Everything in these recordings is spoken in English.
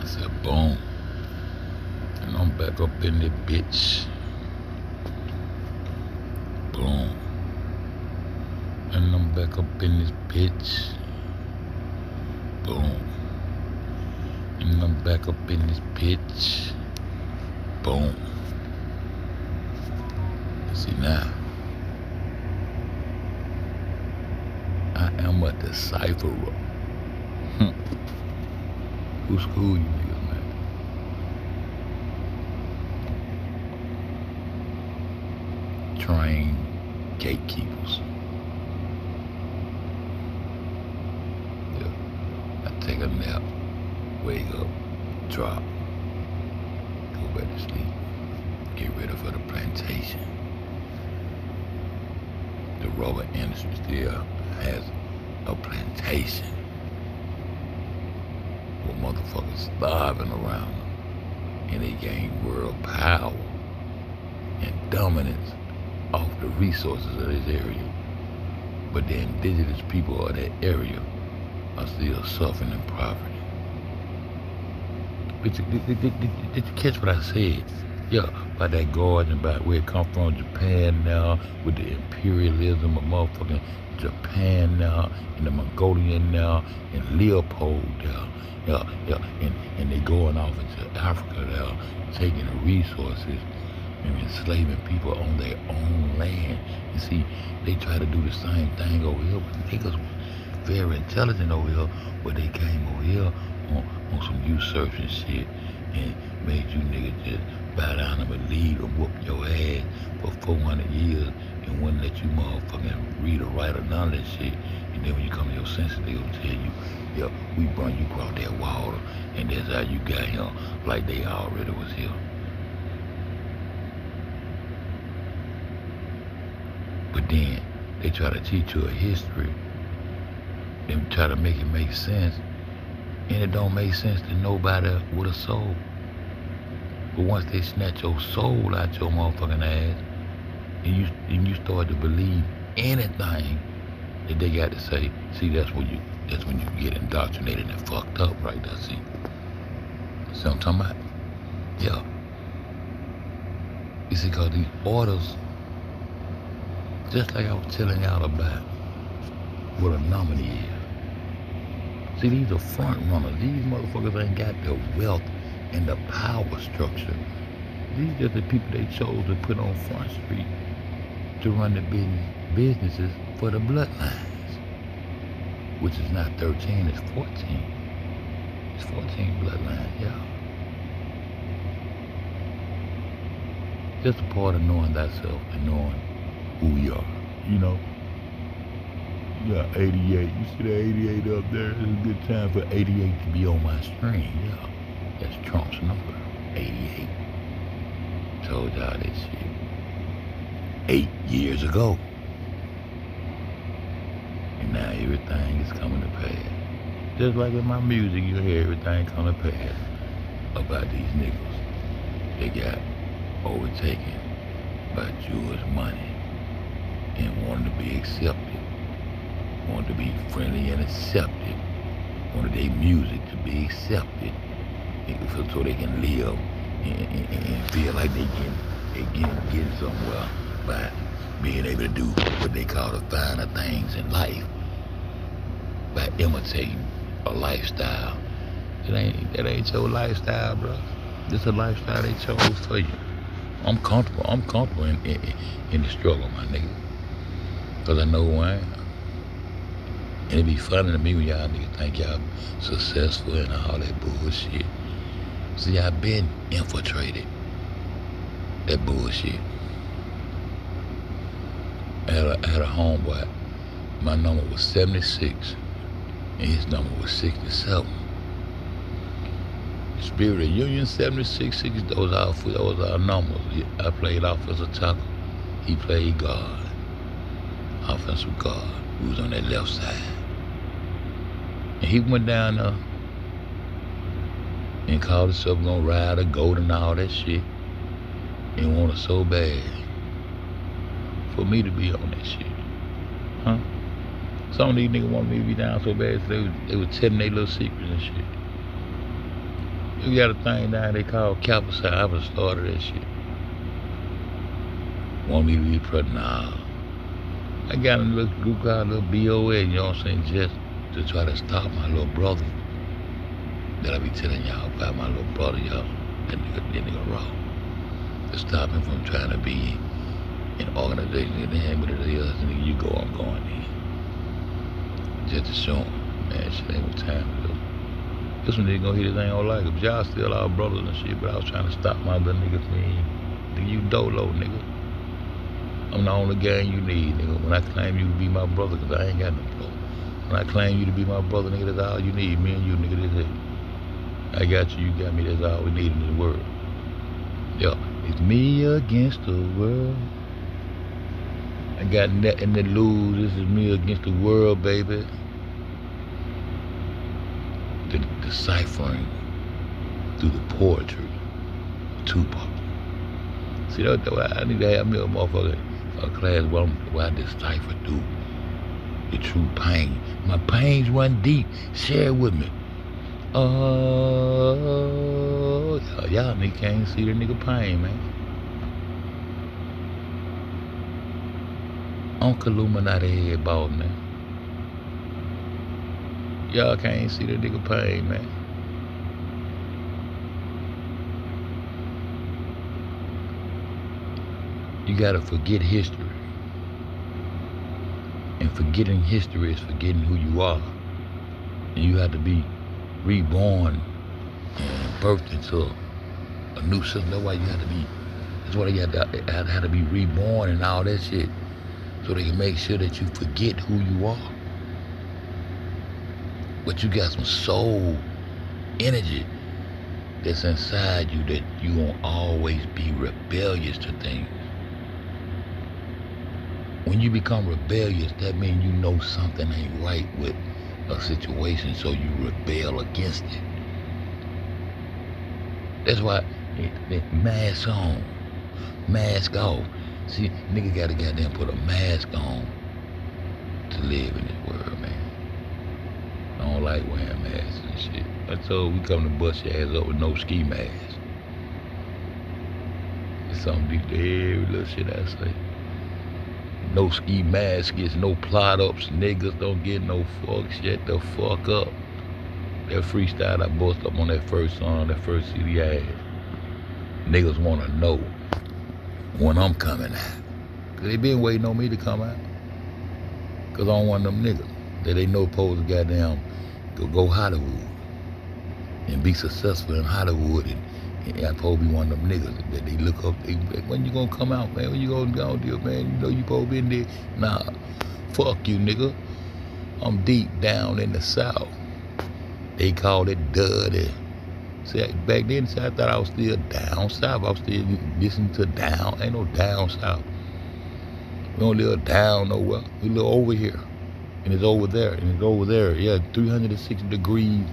I said, boom. And I'm back up in this bitch. Boom. And I'm back up in this bitch. Boom. And I'm back up in this bitch. Boom. See now, I am a decipherer. Who school you niggas, man? Train gatekeepers. Yeah. I take a nap, wake up, drop, go back to sleep, get ready for the plantation. The rubber industry still has a plantation with motherfuckers starving around them, and they gain world power and dominance off the resources of this area. But the indigenous people of that area are still suffering in poverty. Did you catch what I said? Yeah, about that gorge and about where it come from, Japan now, with the imperialism of motherfucking Japan now, and the Mongolian now, and Leopold now. Yeah, and they going off into Africa now, taking the resources and enslaving people on their own land. You see, they try to do the same thing over here, but niggas very intelligent over here, but they came over here on some usurping shit and made you niggas just bow down and believe and whoop your ass for 400 years and wouldn't let you motherfucking read or write or none of that shit. And then when you come to your senses, they gonna tell you, yeah, we brought you across that water and that's how you got here, like they already was here. But then they try to teach you a history and try to make it make sense, and it don't make sense to nobody with a soul. But once they snatch your soul out your motherfucking ass, and you start to believe anything that they got to say, see, that's when you get indoctrinated and fucked up right there, see. See what I'm talking about? Yeah. You see, cause these orders, just like I was telling y'all about what a nominee is. See, these are front runners. These motherfuckers ain't got the wealth and the power structure. These are the people they chose to put on Front Street to run the businesses for the bloodlines, which is not 13, it's 14. It's 14 bloodlines, yeah. Just a part of knowing thyself and knowing who you are, you know. You got 88, you see that 88 up there? It's a good time for 88 to be on my screen, yeah. That's Trump's number, 88. Told y'all this shit 8 years ago. And now everything is coming to pass. Just like in my music, you hear everything coming to pass about these niggas. They got overtaken by Jewish money and wanted to be accepted, wanted to be friendly and accepted, wanted their music to be accepted, so they can live and feel like they getting somewhere by being able to do what they call the finer things in life, by imitating a lifestyle. That ain't your lifestyle, bro. This is a lifestyle they chose for you. I'm comfortable in the struggle, my nigga. Cause I know who I am. And it be funny to me when y'all niggas think y'all successful and all that bullshit. See, I've been infiltrated. That bullshit. I had a homeboy. My number was 76, and his number was 67. Spirit of Union 76, those are our numbers. I played offensive tackle. He played guard. Offensive guard. He was on that left side. And he went down there and called himself gonna ride a goat and all that shit. And wanted so bad for me to be on that shit. Huh? Some of these niggas want me to be down so bad, so they was telling their little secrets and shit. You got a thing down they call Capicide. I was started that shit. Want me to be pregnant? Nah. I got a little group called little BOA, you know what I'm saying, just to try to stop my little brother. That I be telling y'all about my little brother, y'all. That nigga raw. To stop him from trying to be in organization. And then with it is, nigga, you go, I'm going in. Just to show him, man, shit ain't what time to do. This one nigga gonna hit his ain't gonna like it. But y'all still our brothers and shit, but I was trying to stop my little nigga from you dolo, nigga. I'm the only gang you need, nigga. When I claim you to be my brother, cause I ain't got no brother. When I claim you to be my brother, nigga, that's all you need. Me and you, nigga, that's it. I got you, you got me, that's all we need in this world. Yo, it's me against the world. I got nothing to lose. This is me against the world, baby. The deciphering through the poetry of Tupac. See, that's why I need to have me a motherfucker, a class where I decipher through the true pain. My pains run deep. Share it with me. Y'all niggas can't see the nigga pain, man. Uncle Illuminati head ball, man. Y'all can't see the nigga pain, man. You gotta forget history. And forgetting history is forgetting who you are. And you have to be reborn and birthed into a new system. That's why you have to be, that's why you have to be reborn and all that shit. So they can make sure that you forget who you are. But you got some soul energy that's inside you that you won't always be rebellious to things. When you become rebellious, that means you know something ain't right with a situation, so you rebel against it. That's why mask on, mask off. See, nigga gotta goddamn put a mask on to live in this world, man. I don't like wearing masks and shit. I told we come to bust your ass up with no ski mask. It's something deep to every little shit I say. No ski maskets, no plot ups, niggas don't get no fuck. Shut the fuck up. That freestyle I bust up on that first song, that first CD I had. Niggas wanna know when I'm coming out. Cause they been waiting on me to come out. Cause I'm one of them niggas that they know supposed to goddamn go Hollywood and be successful in Hollywood, and I'm supposed to be one of them niggas that they look up, when you gonna come out, man? When you gonna go there, man? You know you supposed to be in there. Nah, fuck you, nigga. I'm deep down in the South. They call it dirty. See, back then, I thought I was still down south. I was still listening to down. Ain't no down south. We don't live down nowhere. We live over here. And it's over there. And it's over there. Yeah, 360 degrees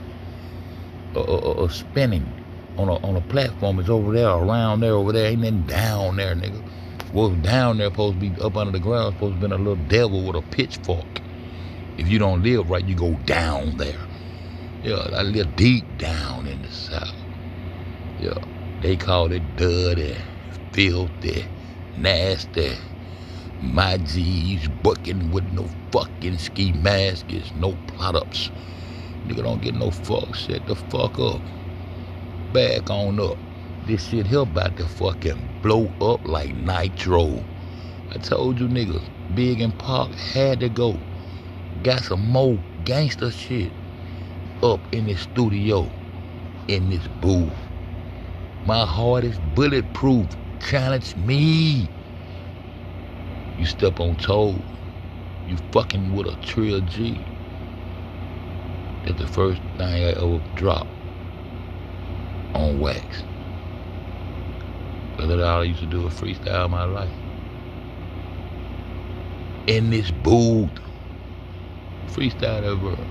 spinning on a platform. It's over there, around there, over there. Ain't nothing down there, nigga. What's down there supposed to be up under the ground, supposed to be a little devil with a pitchfork. If you don't live right, you go down there. Yeah, I live deep down in the South. Yeah, they call it dirty, filthy, nasty. My G's bucking with no fucking ski masks, no plot-ups. Nigga don't get no fuck, shut the fuck up. Back on up. This shit here about to fucking blow up like nitro. I told you niggas, Big and Pac had to go. Got some more gangster shit up in this studio, in this booth. My heart is bulletproof. Challenge me. You step on toes, you fucking with a Trill G. That's the first thing I ever dropped on wax. That's all I used to do was freestyle my life. In this booth, freestyle that world.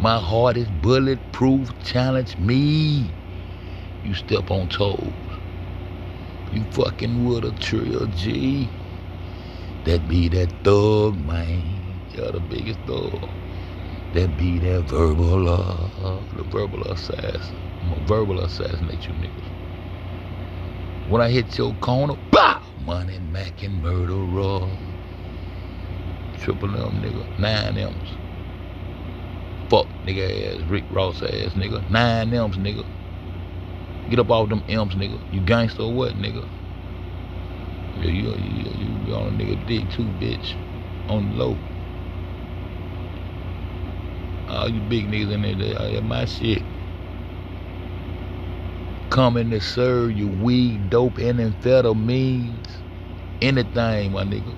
My heart is bulletproof. Challenge me. You step on toes. You fucking with a Trill G. That be that thug, man. You're the biggest thug. That be that verbal verbal assassin. I'm gonna verbal assassinate you niggas. When I hit your corner, bow! Money, Mac, and murderer. Triple M, nigga. 9 M's. Fuck, nigga ass, Rick Ross ass, nigga. 9 M's, nigga. Get up off them M's, nigga. You gangster or what, nigga? Yeah, you on a nigga dick too, bitch. On the low. All you big niggas in there, that's my shit. Coming to serve you weed, dope, and amphetamines. Anything, my nigga.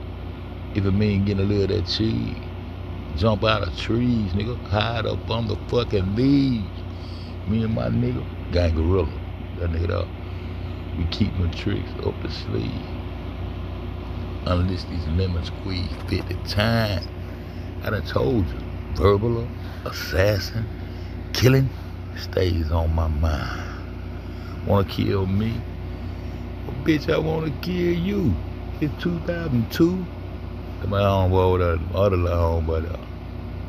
If it mean getting a little of that cheese. Jump out of trees, nigga. Hide up on the fucking leaves. Me and my nigga, gang gorilla. That nigga up. We keep my tricks up the sleeve. Unless these lemon squeeze fit the time. I done told you. Verbal assassin, killing stays on my mind. Wanna kill me? Well, bitch, I wanna kill you. It's 2002. My homeboy, the other little homeboy,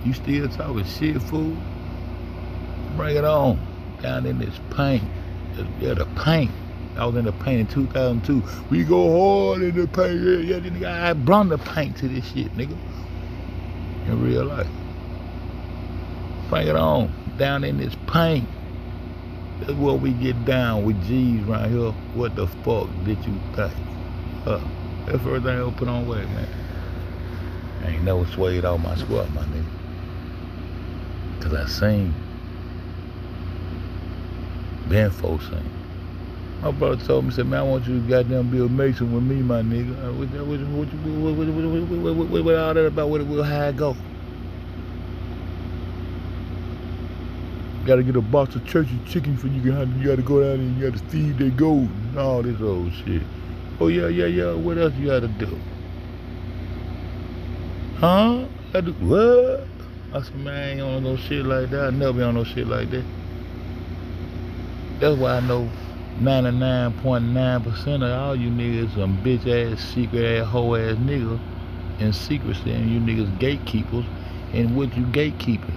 you still talking shit, fool? Bring it on. Down in this paint. Yeah, the paint. I was in the paint in 2002. We go hard in the paint. Yeah, nigga, I brought the paint to this shit, nigga. In real life. Bring it on. Down in this paint. That's what we get down with G's right here. What the fuck did you think? That's the first thing I'll put on weight, man. I ain't never swayed off my squat, my nigga. Cause I seen Ben folks sing. My brother told me, said, man, I want you to goddamn be a Mason with me, my nigga. What all that about? How I go? Gotta get a box of churchy chicken for you gotta go down and you gotta feed their gold and all this old shit. Oh yeah. What else you gotta do? Huh? I do what? I said, man, I ain't on no shit like that. I never be on no shit like that. That's why I know 99.9% of all you niggas some bitch ass, secret ass, hoe ass niggas in secrecy, and you niggas gatekeepers. And what you gatekeeping?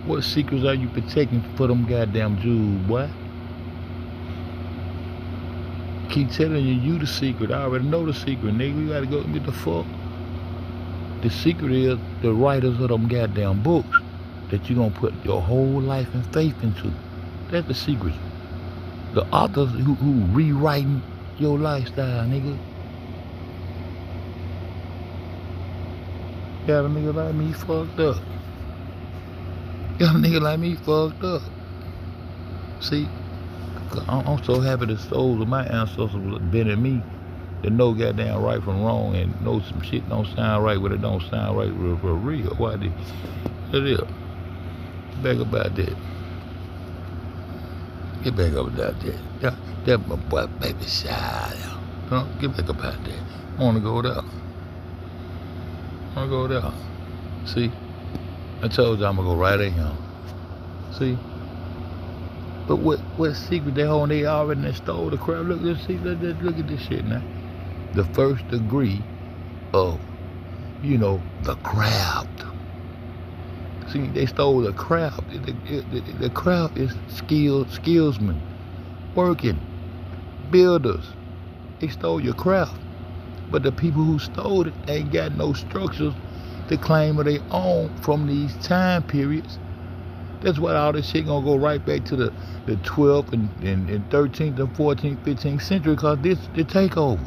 What secrets are you protecting for them goddamn Jews, boy? Keep telling you the secret. I already know the secret, nigga. You gotta go get the fuck. The secret is the writers of them goddamn books that you gonna put your whole life and faith into. That's the secret. The authors who rewriting your lifestyle, nigga. Got a nigga like me fucked up. Got a nigga like me fucked up. See, I'm so happy the souls of my ancestors been in me to know goddamn right from wrong and know some shit don't sound right, but it don't sound right for real. Why did it is? Back about that. Get back up about that. That my boy baby shy. Get back about that. I wanna go there. See? I told you I'm gonna go right at him. See? But what secret they hold? They already stole the crap. Look at this shit now. The first degree of, the craft. See, they stole the craft. The craft is skillsmen, working, builders. They stole your craft. But the people who stole it ain't got no structures to claim of their own from these time periods. That's why all this shit gonna go right back to the 12th and 13th and 14th, 15th century, because this the takeover.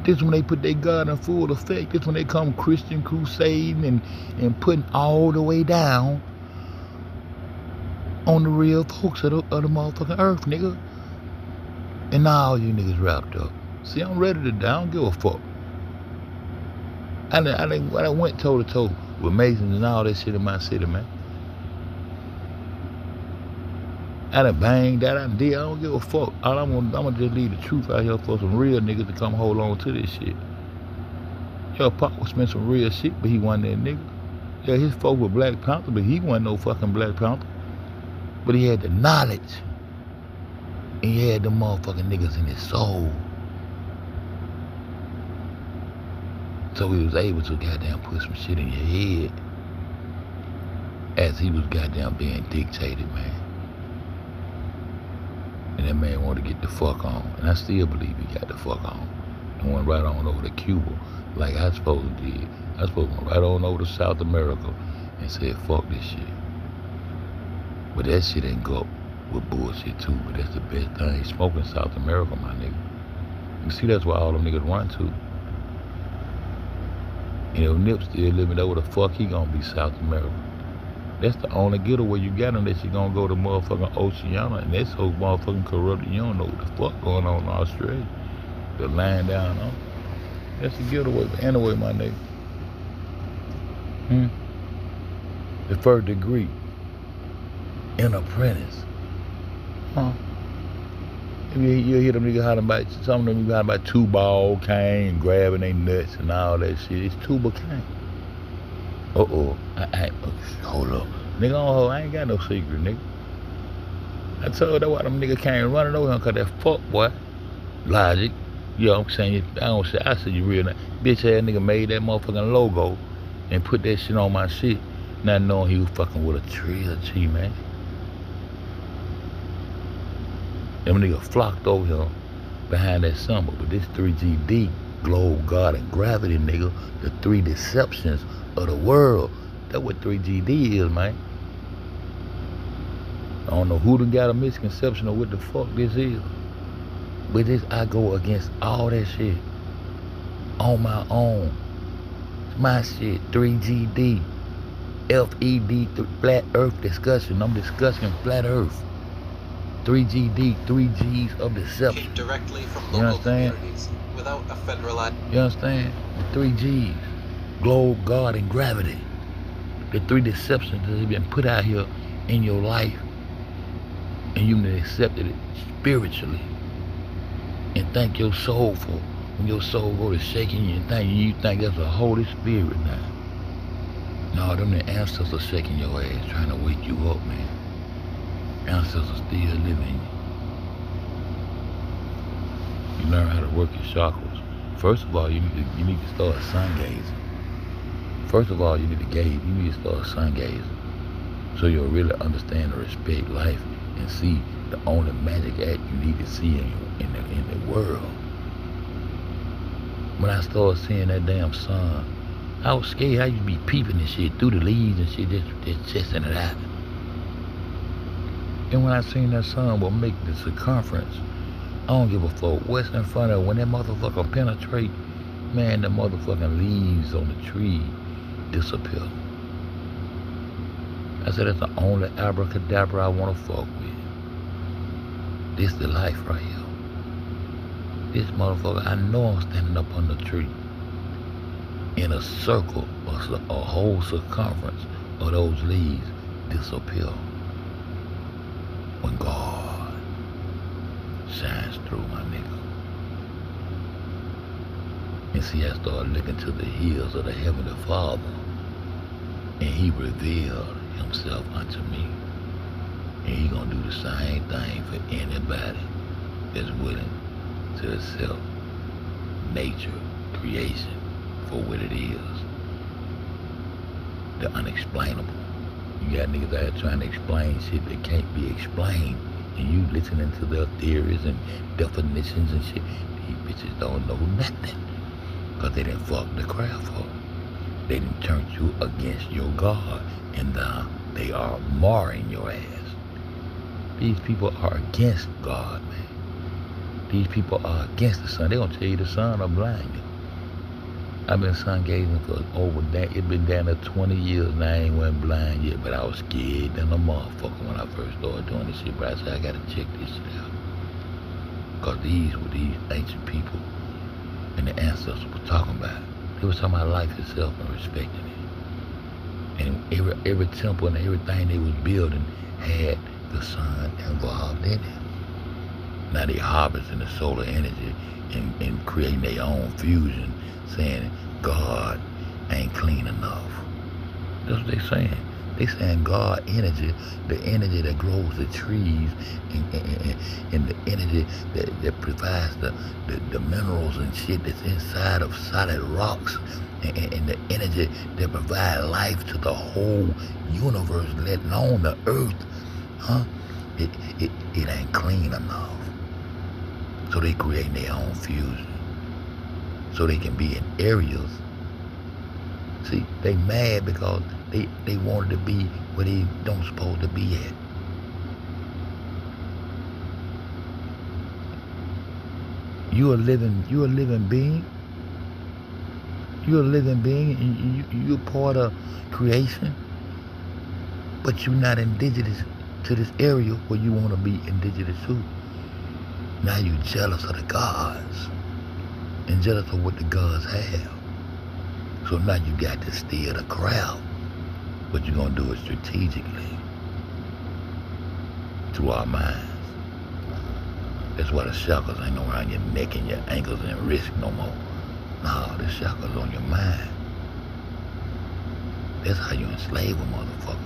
This when they put their God in full effect. This when they come Christian crusading and putting all the way down on the real folks of the motherfucking earth, nigga. And now all you niggas wrapped up. See, I'm ready to die. I don't give a fuck. I went toe to toe with Masons and all that shit in my city, man. I done banged that, I did. I don't give a fuck. I'm gonna just leave the truth out here for some real niggas to come hold on to this shit. Your pop was spent some real shit, but he wasn't that nigga. Yeah, his folk were Black Panther, but he wasn't no fucking Black Panther. But he had the knowledge. And he had the motherfucking niggas in his soul. So he was able to goddamn put some shit in your head. as he was goddamn being dictated, man. And that man wanted to get the fuck on. And I still believe he got the fuck on. And went right on over to Cuba like I supposed to did. I supposed to went right on over to South America and said, fuck this shit. But that shit ain't go up with bullshit too. But that's the best thing. Smoking South America, my nigga. You see, that's why all them niggas run to. And if Nip still living there, where the fuck he gonna be? South America. That's the only getaway you got unless you gonna go to motherfucking Oceania. And that's so motherfucking corrupted, you don't know what the fuck going on in Australia. The line down on. That's the getaway. But anyway, my nigga. The first degree. An apprentice. Huh? You hear them niggas hollering about, some of them hollering about two-ball cane, grabbing their nuts and all that shit. It's tuba cane. Hold up. Nigga, I ain't got no secret, nigga. I told that why them niggas came running over him, cause that fuck boy, Logic. You know what I'm saying? I said you real nice. Bitch ass nigga made that motherfucking logo and put that shit on my shit, not knowing he was fucking with a Trill G, man. Them niggas flocked over him behind that symbol. But this 3GD, globe, God, and gravity, nigga, the three deceptions of the world. That's what 3GD is, man. I don't know who done got a misconception of what the fuck this is. But this, I go against all that shit on my own. It's my shit, 3GD, FED, Flat Earth discussion. I'm discussing Flat Earth. 3GD, 3Gs of deception. Came directly from local communities without a federalized. You understand? The 3Gs, globe, God, and gravity. The three deceptions that have been put out here in your life, and you accepted it spiritually. And thank your soul for when your soul go to shaking you and you think that's the Holy Spirit now. No, them the ancestors shaking your ass, trying to wake you up, man. Ancestors still living. You learn how to work your chakras. First of all, you need to start sun gazing. First of all, you need to start sun gazing. So you'll really understand and respect life and see the only magic act you need to see in the world. When I started seeing that damn sun, I was scared how you be peeping and shit through the leaves and shit, just chesting it out. And when I seen that sun will make the circumference, I don't give a fuck what's in front of it. When that motherfucker penetrate, man, the motherfucking leaves on the tree disappear. I said, that's the only abracadabra I want to fuck with. This the life right here. This motherfucker, I know I'm standing up on the tree in a circle, a whole circumference of those leaves disappear when God shines through, my nigga. And see, I started looking to the hills of the Heavenly Father, and He revealed Himself unto me. And He gonna do the same thing for anybody that's willing to accept nature, creation, for what it is. The unexplainable. You got niggas out here trying to explain shit that can't be explained, and you listening to their theories and definitions and shit. These bitches don't know nothing, because they didn't fuck the craft up. They didn't turn you against your God, and they are marring your ass. These people are against God, man. These people are against the sun. They gonna tell you the sun are blind. I've been sun gazing for it's been down to 20 years now. I ain't went blind yet, but I was scared than a motherfucker when I first started doing this shit. But I said, I gotta check this shit out. Cause these were these ancient people and the ancestors were talking about. They was talking about life itself and respecting it. And every temple and everything they was building had the sun involved in it. Now they harvesting the solar energy and creating their own fusion, saying God ain't clean enough. That's what they saying. They saying God energy, the energy that grows the trees, and the energy that provides the minerals and shit that's inside of solid rocks, and the energy that provides life to the whole universe, let alone the earth, huh? It ain't clean enough. So they create their own fusion, so they can be in areas. See, they mad because they wanted to be where they don't supposed to be at. You're a living being. You're a living being, and you're part of creation, but you're not indigenous to this area where you want to be indigenous to. Now you're jealous of the gods and jealous of what the gods have. So now you got to steer the crowd, but you're going to do it strategically through our minds. That's why the shackles ain't around your neck and your ankles and wrists no more. No, the shackles on your mind. That's how you enslave a motherfucker.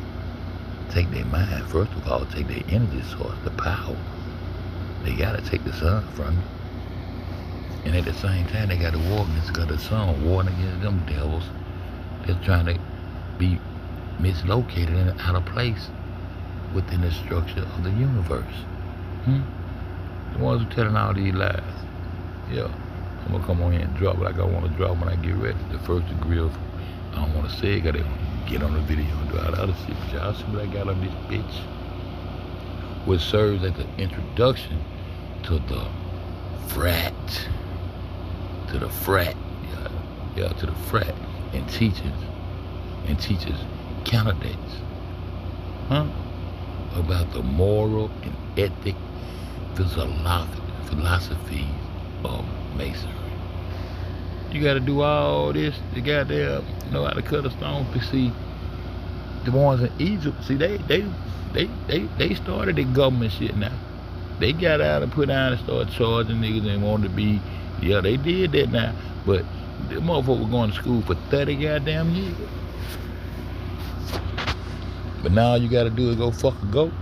Take their mind, first of all, take their energy source, the power. They gotta take the sun from you. And at the same time, they gotta war against the sun, warring against them devils that's trying to be mislocated and out of place within the structure of the universe. The ones who telling all these lies. Yeah, I'm gonna come on here and drop like I wanna drop when I get ready. The first degree of, I don't wanna say it, cause they wanna get on the video and do all the other shit, but y'all see what I got on this bitch? Which serves as the introduction to the frat. To the frat. Yeah, to the frat. And teachers candidates. About the moral and ethic philosophy of masonry. You gotta do all this, the goddamn know how to cut a stone. But see, the ones in Egypt, see, they started the government shit now. They got out and put down and started charging niggas and wanted to be, yeah, they did that now. But the motherfucker was going to school for 30 goddamn years. But now all you gotta do is go fuck a goat.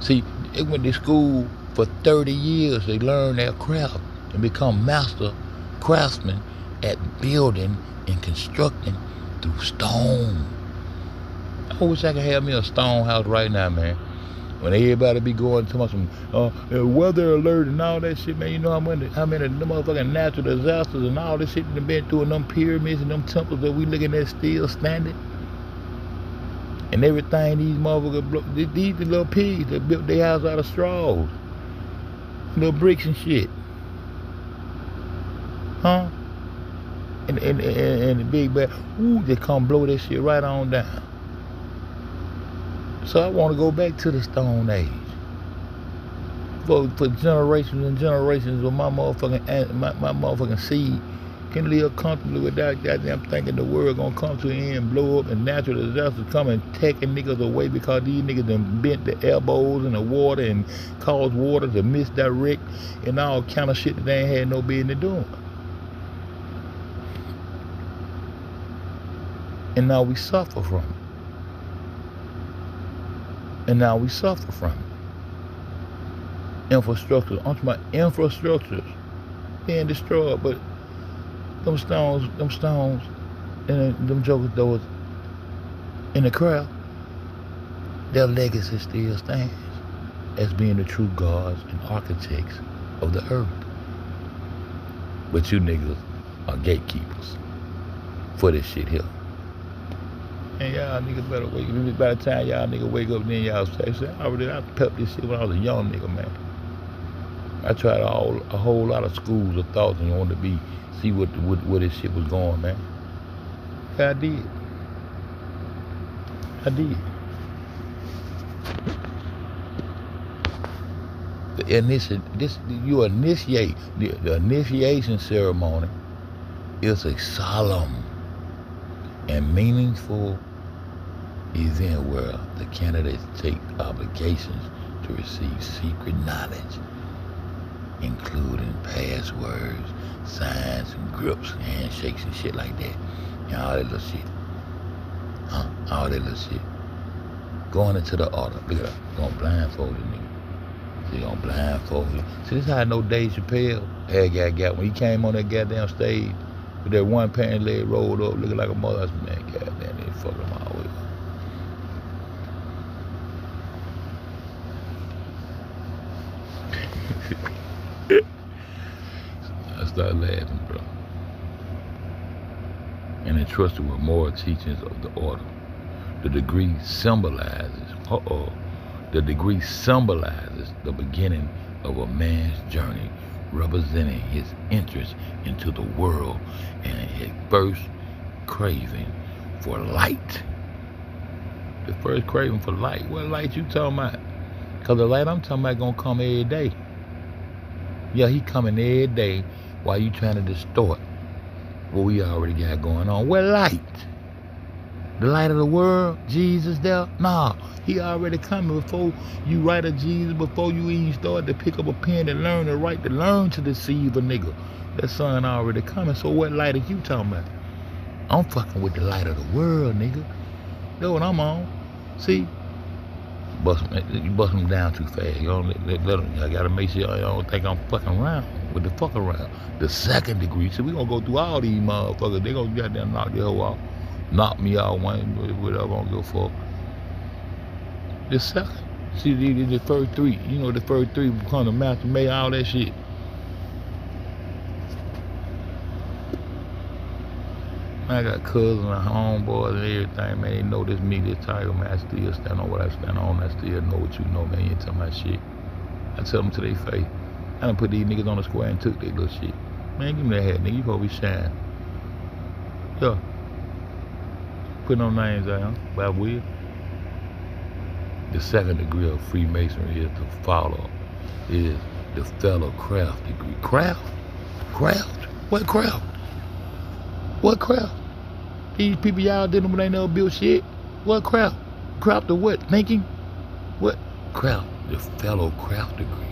See, they went to school for 30 years. They learned their craft and become master craftsmen at building and constructing through stone. I wish I could have me a stone house right now, man. When everybody be going to some weather alert and all that shit, man, you know how many motherfucking natural disasters and all this shit that been through in them pyramids and them temples that we looking at still standing. And everything these motherfuckers, these little pigs that built their house out of straws, little bricks and shit. And the big bad, they come blow that shit right on down. So I want to go back to the Stone Age. For generations and generations of my motherfucking seed can live comfortably without goddamn thinking the world gonna come to an end, blow up, and natural disasters come and taking niggas away because these niggas done bent the elbows in the water and caused water to misdirect and all kind of shit that they ain't had no business doing. And now we suffer from it. Infrastructure, I'm talking about infrastructures being destroyed, but them stones, and them jokers doors in the crowd, their legacy still stands as being the true gods and architects of the earth. But you niggas are gatekeepers for this shit here. And y'all niggas better wake up. By the time y'all niggas wake up, then y'all say, I pepped this shit when I was a young nigga, man. I tried a whole lot of schools of thoughts and wanted to see where this shit was going, man. Yeah, I did. The initiation ceremony is a solemn and meaningful event where the candidates take obligations to receive secret knowledge, including passwords, signs, and grips, handshakes, and shit like that, and all that little shit. all that little shit. Going into the altar. Look at that. Gonna blindfold the nigga. See, gonna blindfold him. See, this how I know Dave Chappelle got when he came on that goddamn stage with that one pant leg rolled up, looking like a mother. Man, goddamn, they fucked him all the way up. I started laughing, bro. And entrusted with moral teachings of the order. The degree symbolizes, the degree symbolizes the beginning of a man's journey, representing his entrance into the world and his first craving for light. The first craving for light. What light you talking about? Because the light I'm talking about gonna come every day. Yeah, he coming every day while you trying to distort what we already got going on. What light? The light of the world? Jesus there? Nah, he already coming before you write a Jesus, before you even start to pick up a pen and learn to write, to learn to deceive a nigga. That son already coming. So what light are you talking about? I'm fucking with the light of the world, nigga. That's what I'm on. See? You bust them down too fast. You don't let them. I gotta make sure y'all don't think I'm fucking around with the fuck around. The second degree. So we gonna go through all these motherfuckers. They gonna goddamn knock their hoe off. Knock me out one, whatever, I don't give a fuck. The second. See, the first three. You know, the first three become the master, made all that shit. I got cousins and homeboys and everything, man. They know this me, this tiger, man. I still stand on what I stand on. I still know what you know, man. You ain't talking about shit. I tell them to their face. I done put these niggas on the square and took their little shit. Man, give me that hat, nigga. You supposed to be shine. Yeah. Put no names down, but I will. The second degree of Freemasonry is to follow, is the fellow craft degree. Craft? Craft? What craft? What craft? These people y'all dealing with ain't never built shit. What craft? Craft of what? Thinking? What? Craft, the fellow craft degree,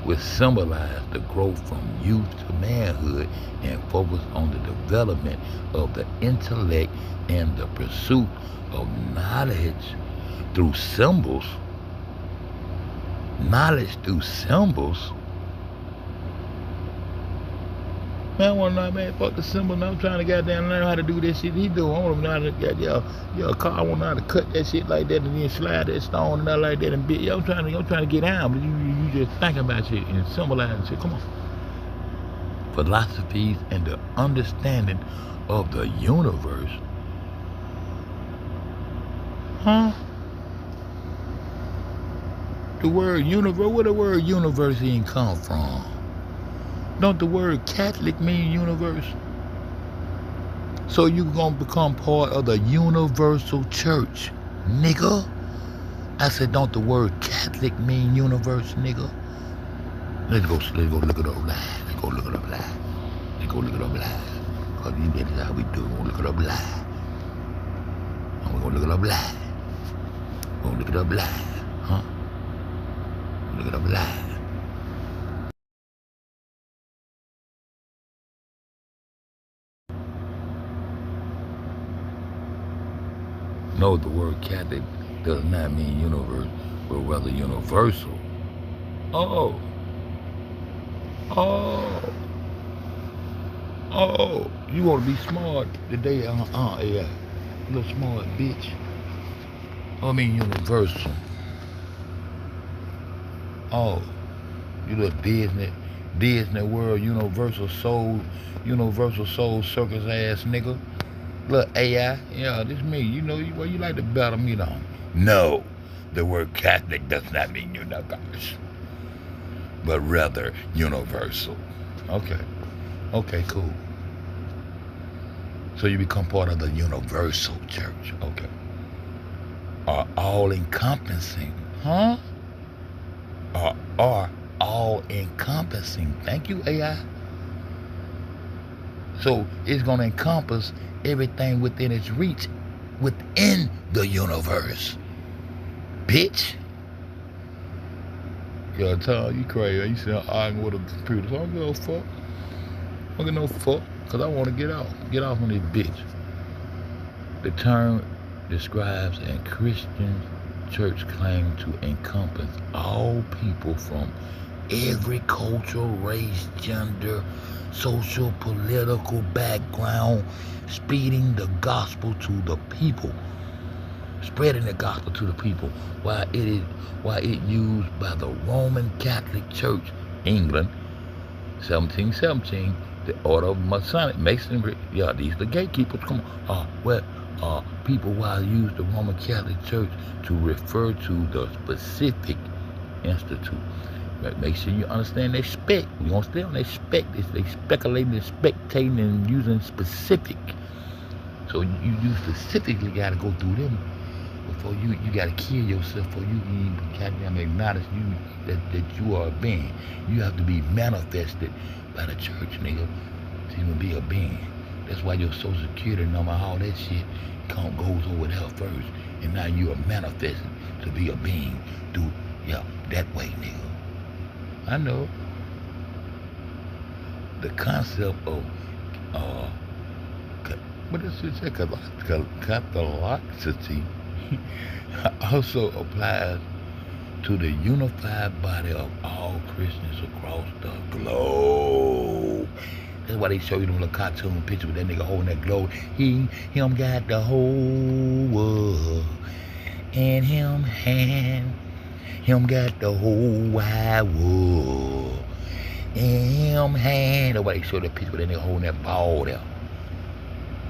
which symbolize the growth from youth to manhood and focus on the development of the intellect and the pursuit of knowledge through symbols. Knowledge through symbols? Man, I want to know, man, fuck the symbol. Now I'm trying to goddamn learn how to do this shit he do. I want to know how to get your car. I want to know how to cut that shit like that and then slide that stone and that like that and bit. Yeah, I'm trying to get down, but you just thinking about shit and symbolizing shit. Come on. Philosophies and the understanding of the universe. Huh? The word universe, where the word universe even come from? Don't the word Catholic mean universe? So you gonna become part of the universal church, nigga? I said, don't the word Catholic mean universe, nigga? Let's go look it up live. Let's go look it up live. Let's go look it up live. Cause this is how we do it. We're gonna look it up live. And we're gonna look it up live. We're gonna look it up live. Huh? Look it up live. No, the word Catholic does not mean universe, but rather universal. Oh, you want to be smart today, yeah. You little smart bitch. I mean universal. Oh, you little Disney World, Universal Soul Circus ass nigga. Look, AI, yeah, this me. You know, well, you like to battle me down. No, the word Catholic does not mean universe, but rather universal. Okay, cool. So you become part of the universal church, okay. Are all-encompassing, huh? Are all-encompassing. Thank you, AI. So it's going to encompass everything within its reach, within the universe. Bitch. Yo, Tom, you crazy. You see I'm arguing with a computer. So I don't give no fuck. I don't give no fuck. Because I want to get off. Get off on this bitch. The term describes a Christian church claim to encompass all people from every culture, race, gender, social, political background, spreading the gospel to the people. Spreading the gospel to the people, while it used by the Roman Catholic Church, England, 1717, the order of Masonry. Yeah, these are the gatekeepers. Come on. People while used the Roman Catholic Church to refer to the specific institute. Make sure you understand their spec. We don't stay on their spec. They speculating and spectating and using specific. So you specifically got to go through them before you got to kill yourself before you can even goddamn acknowledge that you are a being. You have to be manifested by the church, nigga, to even be a being. That's why your social security number, all that shit goes over there first. And now you are manifested to be a being through, that way, nigga. I know. The concept of, what does it say? Catholicity also applies to the unified body of all Christians across the globe. That's why they show you them little cartoon pictures with that nigga holding that globe. Him got the whole world in him got the whole wide world in hand. That's why they show that picture with that nigga holding that ball there.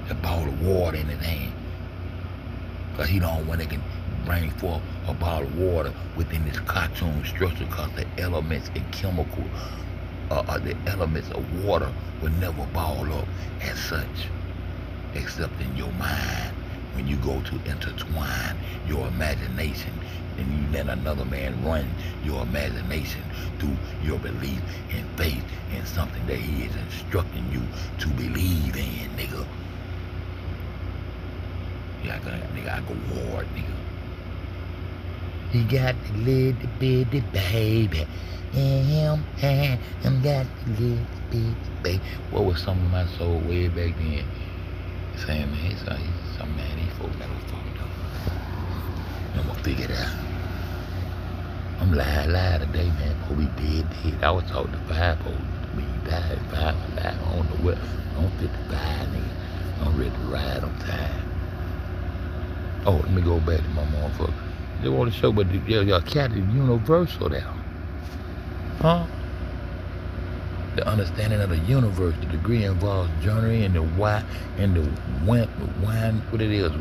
That ball of water in his hand. Because he the only one that can bring forth a bottle of water within this cartoon structure, because the elements and chemical, the elements of water will never ball up as such, except in your mind. When you go to intertwine your imagination and you let another man run your imagination through your belief and faith in something that he is instructing you to believe in, nigga. I go hard, nigga. He got the little bitty baby, and him got the little bitty baby. What was some of my soul way back then? Saying, man, he's some man, these folks got us fucked up. I'm gonna figure it out. I'm lying today, man. Before we dead. I was talking to 5 folks. We died 5 alive. I don't know what. I'm 55, nigga. I'm ready to ride on time. Oh, let me go back to my motherfucker. They want to show, but y'all cat is universal now. Huh? The understanding of the universe, the degree involves journey in the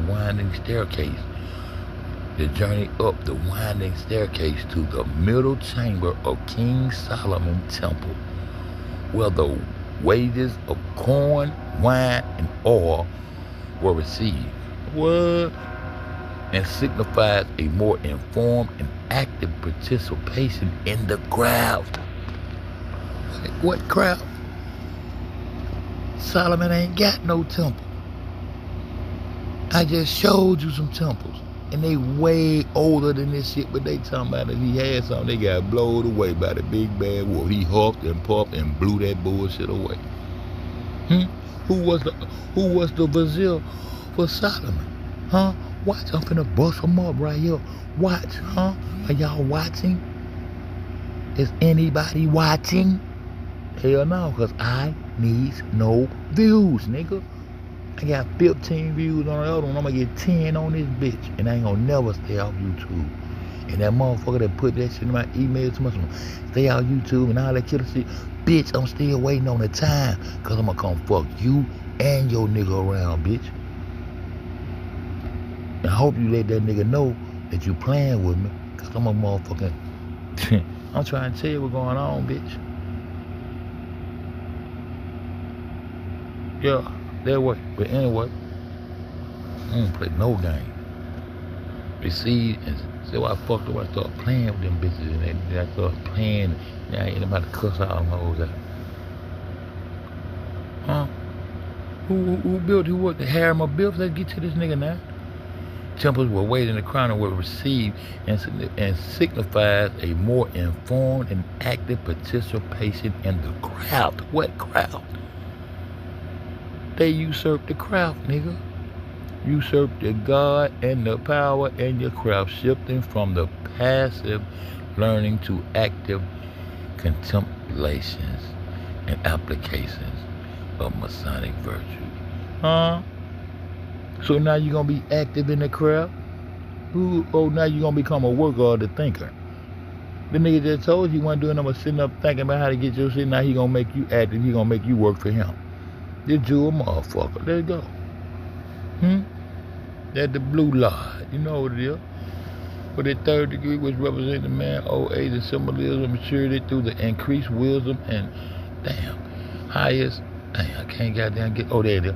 winding staircase. The journey up the winding staircase to the middle chamber of King Solomon Temple, where the wages of corn, wine, and oil were received. What? And signifies a more informed and active participation in the craft. What craft? Solomon ain't got no temple. I just showed you some temples. And they way older than this shit, but they talking about if he had something, they got blowed away by the big bad wolf. He huffed and puffed and blew that bullshit away. Who was the vizier for Solomon? Huh? Watch, I'm finna bust them up right here. Watch, huh? Are y'all watching? Is anybody watching? Hell no, because I needs no views, nigga. I got 15 views on the other one. I'm gonna get 10 on this bitch. And I ain't gonna never stay off YouTube. And that motherfucker that put that shit in my email to me, stay off YouTube and all that killer shit. Bitch, I'm still waiting on the time. Because I'm gonna come fuck you and your nigga around, bitch. And I hope you let that nigga know that you playing with me. Because I'm a motherfucking... I'm trying to tell you what's going on, bitch. Yeah, that way. But anyway, I don't play no game. Receive and see why I fucked up. I started playing with them bitches and then I started playing. Now I ain't about to cuss all them hoes out. Huh? Who built, who worked the harem of bills? Let's get to this nigga now. Temples were weighed in the crown and were received and signifies a more informed and active participation in the craft. What craft? They usurped the craft, nigga. usurp the God and the power in your craft, shifting from the passive learning to active contemplations and applications of Masonic virtue. Huh? So now you're going to be active in the craft? Now you're going to become a worker or the thinker. The nigga just told you he wasn't doing nothing but sitting up thinking about how to get your shit. Now he going to make you active. He going to make you work for him. This Jew a motherfucker. There you go. That's the blue lodge. You know what it is. For the third degree, which represents the man, old age, and symbolism, maturity through the increased wisdom and, highest, I can't goddamn get, there it is.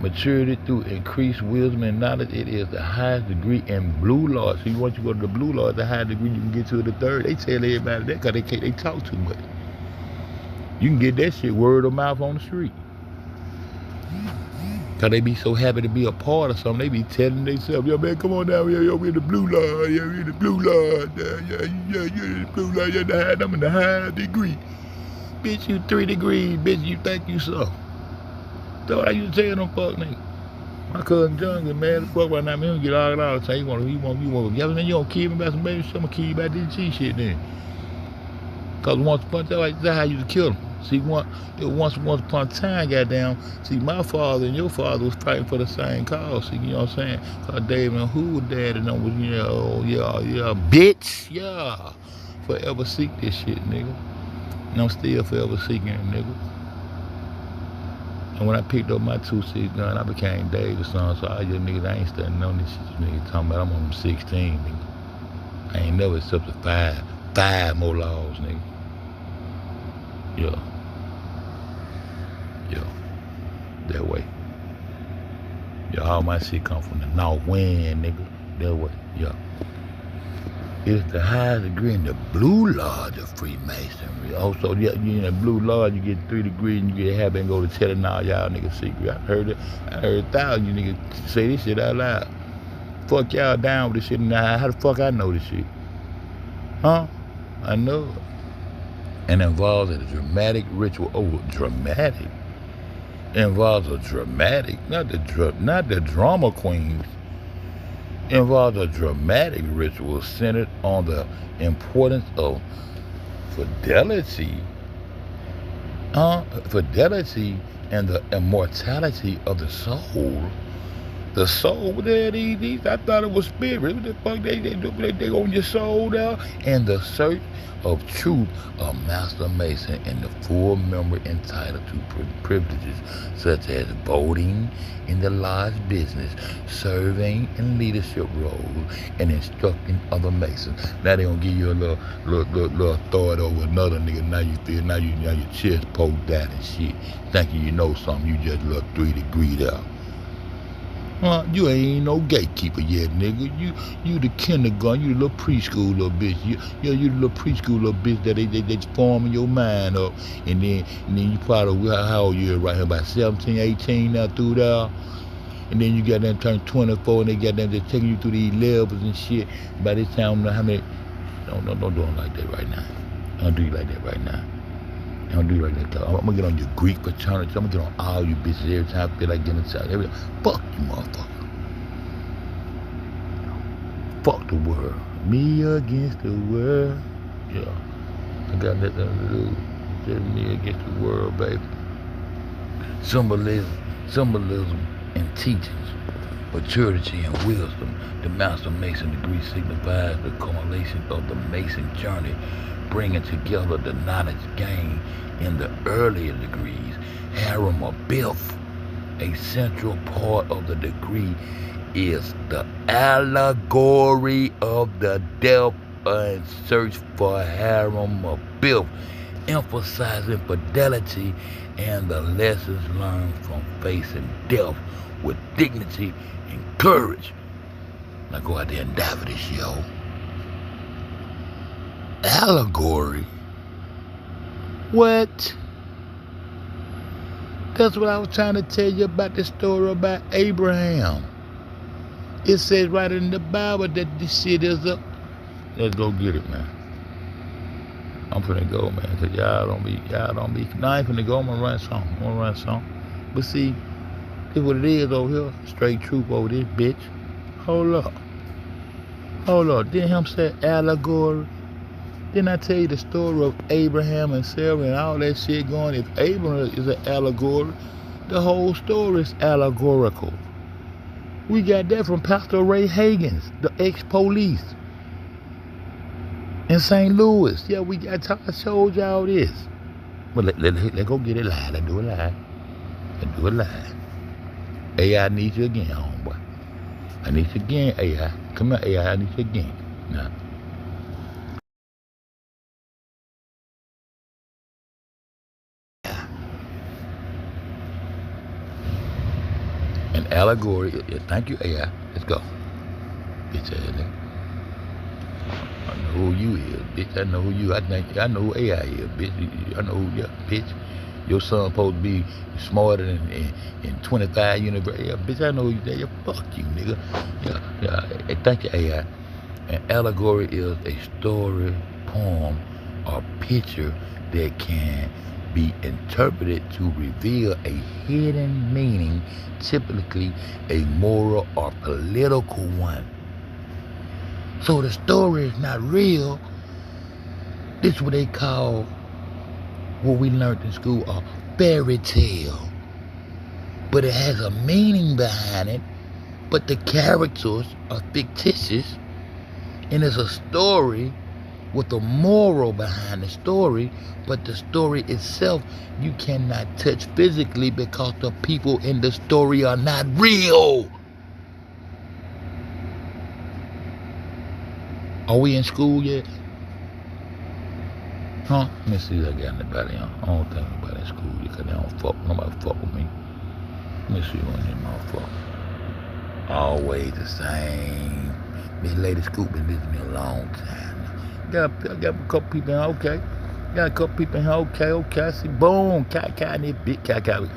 Maturity through increased wisdom and knowledge. It is the highest degree in blue lodge. So once you go to the blue lodge, the highest degree you can get to the third. They tell everybody that because they talk too much. You can get that shit word of mouth on the street. Because they be so happy to be a part of something. They be telling themselves, yo, man, come on down here. Yo, we in the blue lodge. Yeah, we in the blue lodge. Yeah, you in the blue lodge. I'm in the high degree. Bitch, you 3 degrees. Bitch, you think you so. That's what I used to tell them fuck niggas. My cousin John get mad as fuck right now. Man, he get all the time. You want to, you don't kill me about some baby shit. I'm going to kill you about this G shit then. Because once upon a time, that's how you used to kill them. See, once upon a time, goddamn, see, my father and your father was fighting for the same cause. See, you know what I'm saying? Because David and who was dad and them was, bitch, yeah. Forever seek this shit, nigga. And I'm still forever seeking it, nigga. And when I picked up my 2-6 gun, I became David's son. So all your niggas, I ain't studying on this shit. You niggas talking about I'm on 16, nigga. I ain't never accepted five more laws, nigga. Yeah. That way. Yeah, all my shit come from the north wind, nigga. That way. Yeah. It's the highest degree in the blue lodge of Freemasonry. Also, yeah, you in the blue lodge, you get 3 degrees and you get happy and go to telling all y'all niggas secret. I heard 1,000 you niggas say this shit out loud. Fuck y'all down with this shit. Now, how the fuck I know this shit? Huh? I know it. And involves a dramatic ritual. Oh, dramatic. Involves a dramatic, not the drama queens. Involves a dramatic ritual centered on the importance of fidelity. Fidelity and the immortality of the soul. The soul, these, I thought it was spirit. What the fuck they on your soul now? And the search of truth, a master mason and the full member entitled to privileges such as voting in the lodge business, serving in leadership roles, and instructing other masons. Now they gonna give you a little authority over another nigga. Now your chest poked out and shit, thinking you know something. You just look 3 degrees out. You ain't no gatekeeper yet, nigga. You the kindergarten, you the little preschool little bitch. You the little preschool little bitch that they forming your mind up. And then you probably, how old you right here, about 17, 18 now through there. And then you got them turn 24 and they got them just taking you through these levels and shit. By this time, I don't know how many, don't do it like that right now. Don't do it like that right now. Don't do it like that. I'm gonna get on your Greek fraternity. I'm gonna get on all you bitches every time I feel like getting inside. Fuck you, motherfucker. Fuck the world. Me against the world. Yeah. I got nothing to do. Just me against the world, baby. Symbolism and teachings. Maturity and wisdom. The Master Mason degree signifies the culmination of the Mason journey, bringing together the knowledge gained in the earlier degrees. Harem or Biff, a central part of the degree, is the allegory of the death and search for Harem or Biff, emphasizing fidelity and the lessons learned from facing death with dignity and courage. Now go out there and die for this, yo. Allegory? What? That's what I was trying to tell you about the story about Abraham. It says right in the Bible that this shit is up. Let's go get it, man. I'm finna go, man, because y'all don't be. No, I ain't finna go. I'm gonna run something. But see, This what it is over here. Straight truth over this bitch. Hold up. Didn't him say allegory? Didn't I tell you the story of Abraham and Sarah and all that shit going? If Abraham is an allegory, the whole story is allegorical. We got that from Pastor Ray Hagins, the ex-police in St. Louis. Yeah, I showed y'all this. But let's go get it live. Let's do it live. AI, I need you again, homeboy. I need you again, AI. Come here, AI, I need you again. Now. An allegory. Thank you, AI. Let's go. Bitch ass nigga. I know who you is, bitch. I know who you. I know who AI is, bitch. I know who you, bitch. Your son supposed to be smarter than in 25 university. Yeah, bitch, I know who you there. Yeah, fuck you, nigga. Yeah. Hey, thank you, AI. An allegory is a story, poem, or picture that can be interpreted to reveal a hidden meaning, typically a moral or political one. So the story is not real. This is what they call, what we learned in school, a fairy tale. But it has a meaning behind it, but the characters are fictitious, and it's a story with a moral behind the story, but the story itself you cannot touch physically because the people in the story are not real. Are we in school yet? Huh? Let me see if I got anybody on. I don't think anybody in school yet because they don't fuck. Nobody fuck with me. Let me see one of them motherfuckers. Always the same. This lady Scoop been visiting me a long time. I got a couple people in, okay. Got a couple people in, okay. I see, boom, in this bitch,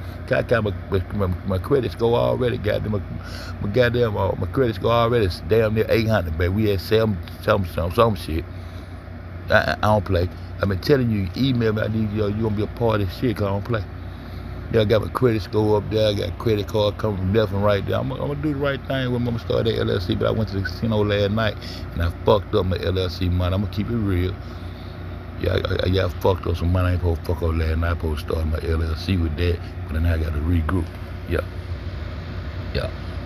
my credit score already, goddamn, my credit score already is damn near 800, baby. We had some shit. I don't play. I've been telling you, email me, I need you gonna be a part of this shit, cause I don't play. Yeah, I got my credit score up there. I got a credit card coming from left and right there. I'm gonna do the right thing when I'm gonna start that LLC. But I went to the casino last night and I fucked up my LLC money. I'm gonna keep it real. Yeah, I fucked up some money. I ain't supposed to fuck up last night. I supposed to start my LLC with that. But then I got to regroup. Yeah.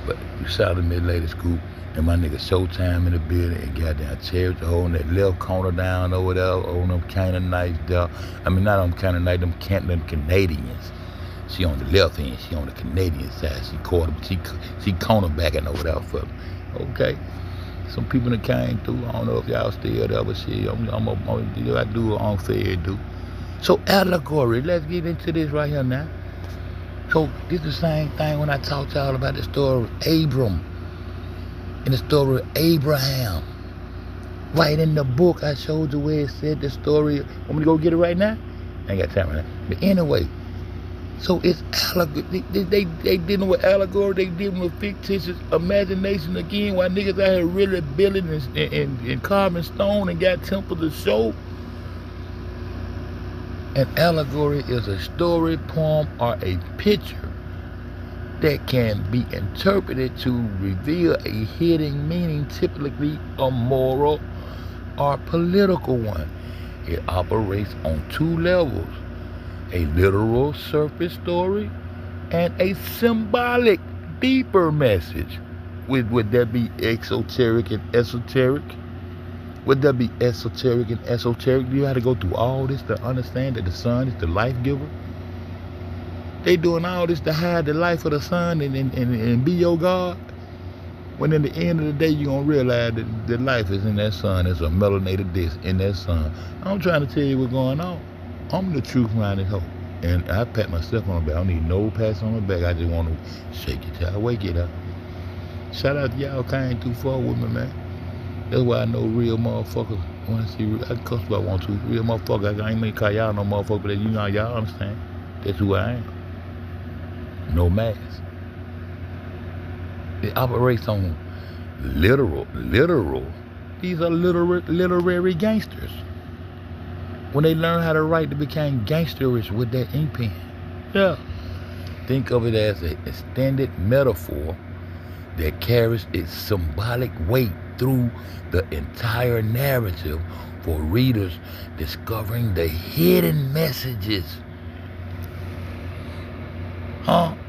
But you saw the mid-lady Scoop and my nigga Showtime in the building and goddamn Cherry holding that left corner down over there on them Canaanites there. I mean, not on Canaanites, them Canadians. She on the left hand, she on the Canadian side. She cornerbacking over there for me. Okay. Some people that came through, I don't know if y'all still there, but shit, I do unfair do. So allegory, let's get into this right here now. So this is the same thing when I talked to y'all about the story of Abram and the story of Abraham. Right in the book, I showed you where it said the story. Want me to go get it right now? I ain't got time right now. But anyway, so it's allegory. They dealing with allegory. They dealing with fictitious imagination again. While niggas out here really building and carving stone and got temples to show. An allegory is a story, poem, or a picture that can be interpreted to reveal a hidden meaning, typically a moral or political one. It operates on two levels: a literal surface story and a symbolic, deeper message. Would that be exoteric and esoteric? Would that be esoteric and esoteric? Do you have to go through all this to understand that the sun is the life giver? They doing all this to hide the life of the sun and be your God? When in the end of the day, you're going to realize that the life is in that sun. It's a melanated disc in that sun. I'm trying to tell you what's going on. I'm the truth-minded hoe. And I pat myself on the back. I don't need no pats on the back. I just want to shake it till I wake it up. Shout out to y'all came too far with me, man. That's why I know real motherfuckers. When I see, I cuss if I want to. Real motherfuckers, I ain't mean to call y'all no motherfucker, but you know, y'all understand. That's who I am. No mask. It operates on literal. These are literary gangsters. When they learn how to write, they became gangsterish with that ink pen. Yeah. Think of it as an extended metaphor that carries its symbolic weight through the entire narrative for readers discovering the hidden messages.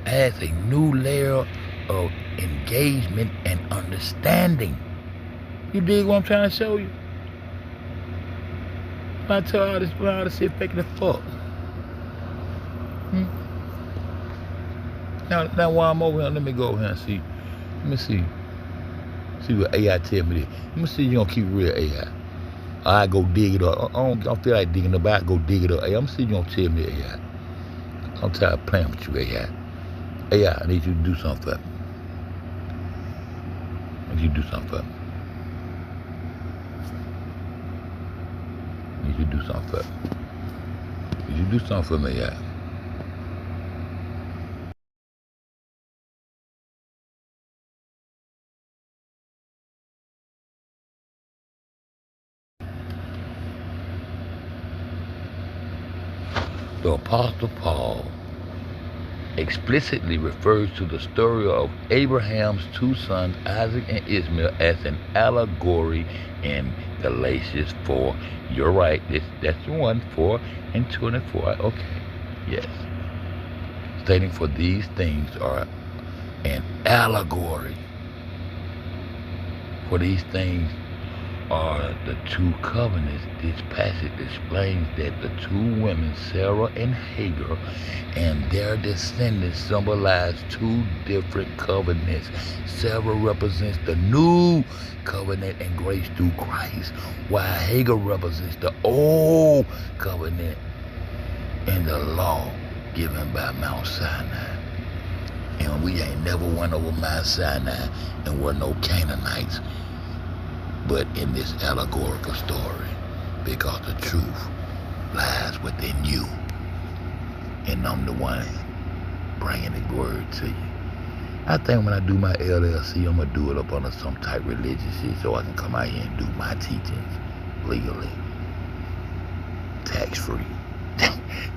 Adds a new layer of engagement and understanding. You dig what I'm trying to show you? I tell all this to sit fake the fuck. Now while I'm over here, let me go over here and see. Let me see. See what AI tell me this. Let me see if you gonna keep real AI. I go dig it up. I don't feel like digging it up, but I go dig it up. Hey, I'm see you gonna tell me AI. I'm tired of playing with you, AI. AI, I need you to do something for me. I need you to do something for me. I need you to do something for me. I need you to do something for me, AI. The Apostle Paul explicitly refers to the story of Abraham's two sons, Isaac and Ishmael, as an allegory in Galatians 4. You're right, that's the one, 4 and 24. Okay, yes. Stating for these things are an allegory. For these things are the two covenants. This passage explains that the two women, Sarah and Hagar, and their descendants symbolize two different covenants. Sarah represents the new covenant and grace through Christ, while Hagar represents the old covenant and the law given by Mount Sinai. And we ain't never went over Mount Sinai and were no Canaanites, but in this allegorical story, because the truth lies within you, and I'm the one bringing the word to you. I think when I do my LLC, I'm gonna do it up under some type of religious shit so I can come out here and do my teachings legally, tax-free.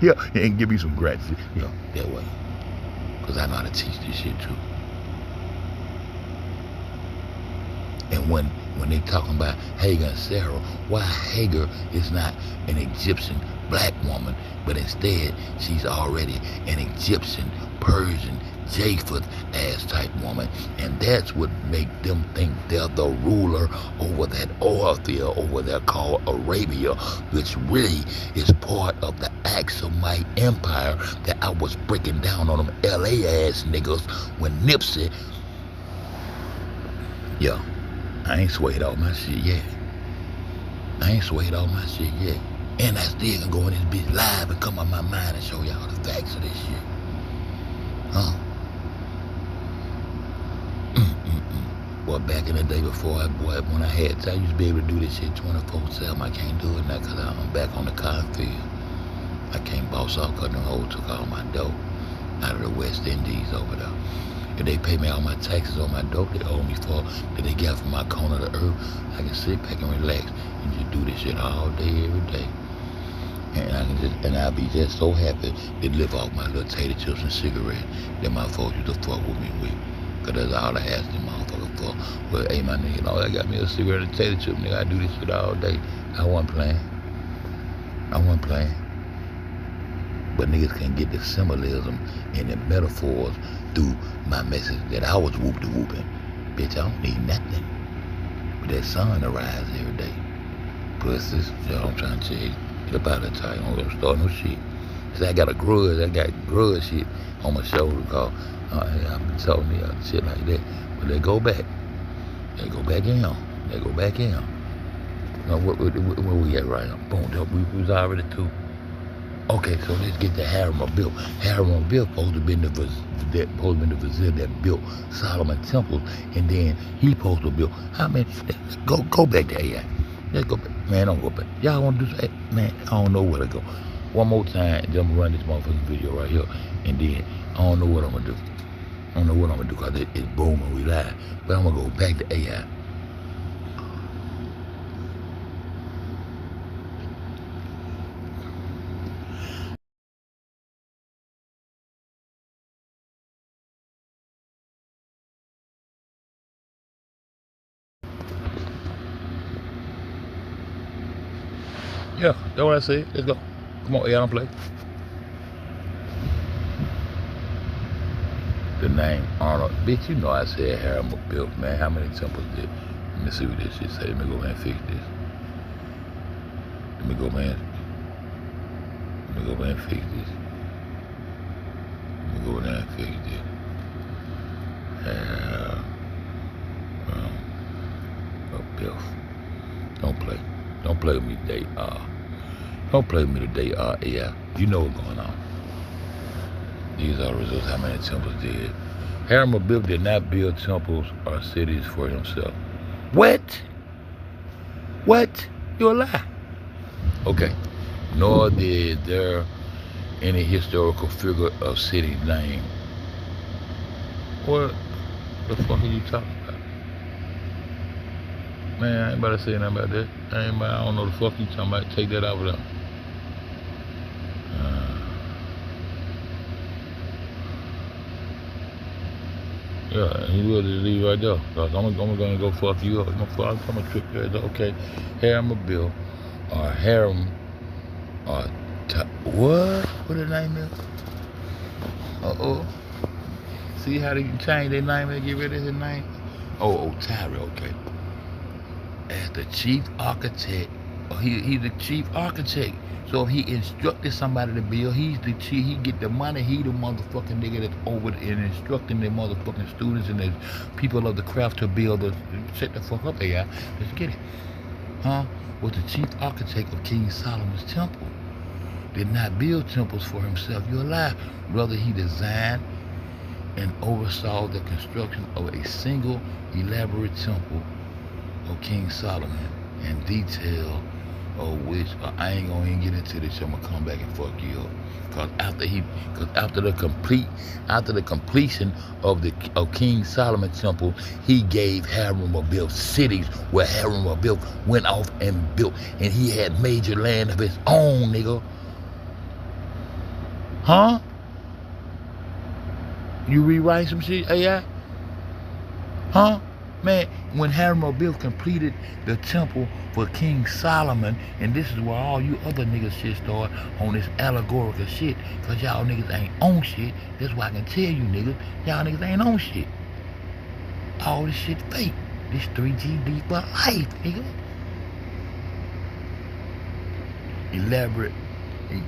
Yeah, and give me some grants, yeah, that way, because I know how to teach this shit too. And when they talking about Hagar and Sarah, why Hagar is not an Egyptian black woman, but instead she's already an Egyptian, Persian, Japheth-ass type woman. And that's what make them think they're the ruler over that oil field over there called Arabia, which really is part of the Axumite Empire that I was breaking down on them LA-ass niggas when Nipsey, yeah. I ain't swayed all my shit yet. And I still can go in this bitch live and come on my mind and show y'all the facts of this shit. Boy, back in the day before when I had time, I used to be able to do this shit 24/7. I can't do it now because I'm back on the cotton field. I can't boss off because them hoes took all my dough out of the West Indies over there. If they pay me all my taxes on my dope they owe me for, that they got from my corner of the earth, I can sit back and relax and just do this shit all day, every day. And I'll be just so happy to live off my little tater chips and cigarettes that my folks used to fuck with me with. Cause that's all I asked them motherfucker for. Well, hey my nigga, I got me a cigarette and a tater chip, nigga, I do this shit all day. I wasn't playing. But niggas can get the symbolism and the metaphors through my message that I was whoop-de-whooping. Bitch, I don't need nothing but that sun to rise every day. Pussies, you know what I'm trying to tell you. Get up out of the time, I'm gonna start no shit. See, I got grudge shit on my shoulder called, I've been telling me shit like that. But they go back. in. Now, where we at right now? Boom, we was already through. Okay, so let's get to Hiram Bill. Hiram Bill supposed to be the vizier that built Solomon temples, and then he supposed to build. I mean, go back to AI. Let's go back. Man, don't go back. Y'all want to do something? Man, I don't know where to go. One more time, and then I'm gonna run this motherfucking video right here, and then I don't know what I'm gonna do. Because it's booming, we live. But I'm gonna go back to AI. Yeah, that's what I said. Let's go. Come on, don't play. The name Arnold. Bitch, you know I said Harem built, man. How many temples did? Let me see what this shit say. Let me go ahead and fix this. Let me go ahead and fix this. Let me go ahead and fix this. Built. Don't play. Don't play with me today. Don't play with me today. Yeah. You know what's going on. These are the results. How many temples did? Harem did not build temples or cities for himself. What? What? You're a lie. Okay. Nor did there any historical figure of city name. What the fuck are you talking about? Man, I ain't about to say nothing about that. I don't know the fuck you talking about. Take that out of there. Yeah, he will just leave right there. Cause I'm gonna go fuck you up. I'm gonna trip you. Okay, Harem Bill, or Harem, or what? What the name is? See how they can change their name and get rid of his name? Tyra. Okay. As the chief architect, he's the chief architect. So if he instructed somebody to build, he's the chief. He get the money. He the motherfucking nigga that's over and instructing the motherfucking students and the people of the craft to build. Shut the fuck up, AI. Let's get it. Was the chief architect of King Solomon's temple. Did not build temples for himself. You're a lie. Rather, he designed and oversaw the construction of a single elaborate temple of King Solomon and detail of which I ain't gonna even get into this. I'm gonna come back and fuck you up. Cause after the completion of King Solomon's temple, he gave Harem cities where Harem went off and built, and he had major land of his own, nigga. Huh? You rewrite some shit, AI? Huh? Man, when Harem completed the temple for King Solomon, and this is where all you other niggas shit start on this allegorical shit, cause y'all niggas ain't on shit. That's why I can tell you niggas, y'all niggas ain't on shit. All this shit fake. This 3GB for life, nigga.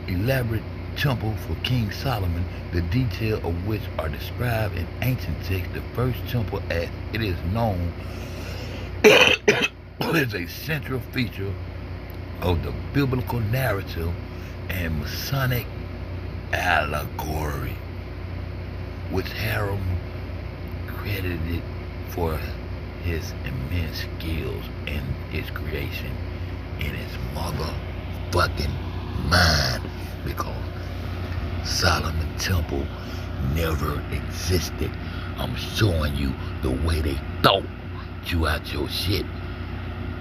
Elaborate temple for King Solomon, the detail of which are described in ancient texts. The first temple, as it is known, is a central feature of the biblical narrative and Masonic allegory, which Harem credited for his immense skills in its creation in his motherfucking mind, because Solomon Temple never existed. I'm showing you the way they thought you out your shit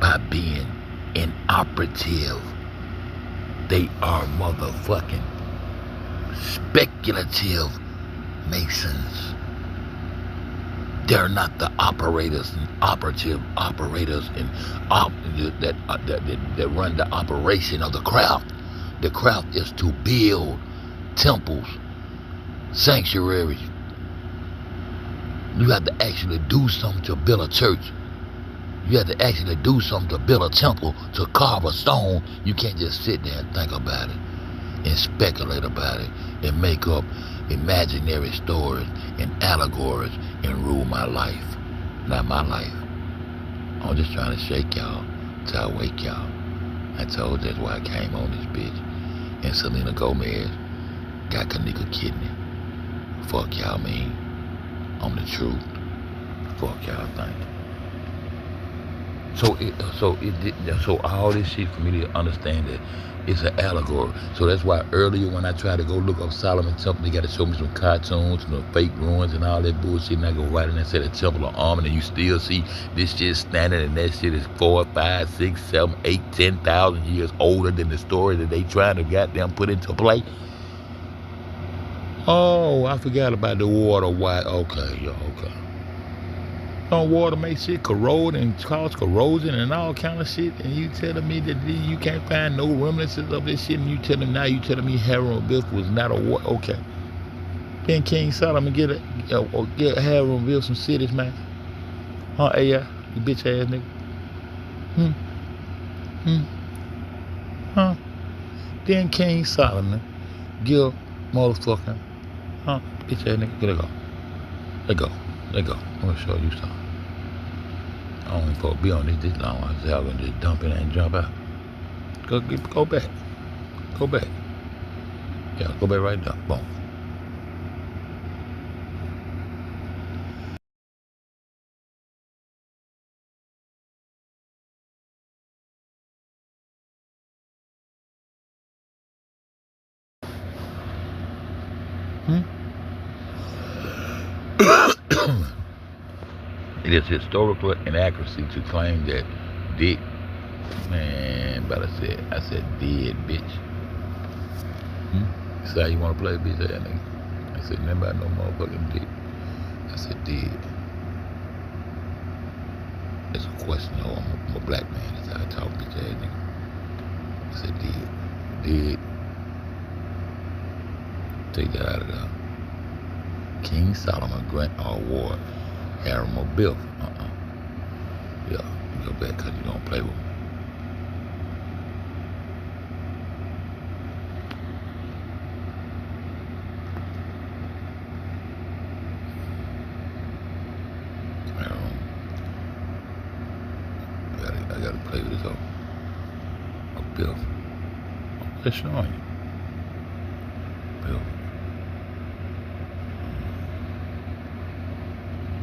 by being inoperative. They are motherfucking speculative Masons. They're not the operators and operative operators and that run the operation of the craft. The craft is to build temples, sanctuaries. You have to actually do something to build a church. You have to actually do something to build a temple, to carve a stone. You can't just sit there and think about it and speculate about it and make up imaginary stories and allegories and rule my life. Not my life. I'm just trying to shake y'all till I wake y'all. I told you that's why I came on this bitch. And Selena Gomez got Kanika kidney. Fuck y'all mean. I'm the truth. Fuck y'all think. So all this shit for me to understand that it's an allegory. So that's why earlier when I tried to go look up Solomon Temple, they got to show me some cartoons and the fake ruins and all that bullshit, and I go right in there and say the Temple of Amun, and you still see this shit standing, and that shit is 4, 5, 6, 7, 8, 10,000 years older than the story that they trying to goddamn put into play. Oh, I forgot about the water. Why? Okay, yeah, okay. on water make shit corrode and cause corrosion and all kind of shit, and you telling me that you can't find no remnants of this shit, and you telling me Harem Biff was not a war? Okay, then King Solomon get Harem Biff some cities, man. Huh, AI, you bitch ass nigga. Huh? Then King Solomon give motherfucking bitch ass nigga. Let go. I'm gonna show you something. I don't even supposed to be on this long. I said I'm gonna just dump it and jump out. Go back. Yeah, go back right now. Boom. It is historical inaccuracy to claim that Dick, man, but I said dead, bitch. Say how you want to play, bitch, that nigga. I said nothing about no motherfucking Dick. I said dead. It's a question, though. I'm a black man. That's how I talk, bitch, ass nigga. I said dead. Take that out of there. King Solomon grant award. Harem of Biff. Yeah, you go back because you don't play with me. I gotta play with this of Biff. I'm just showing you.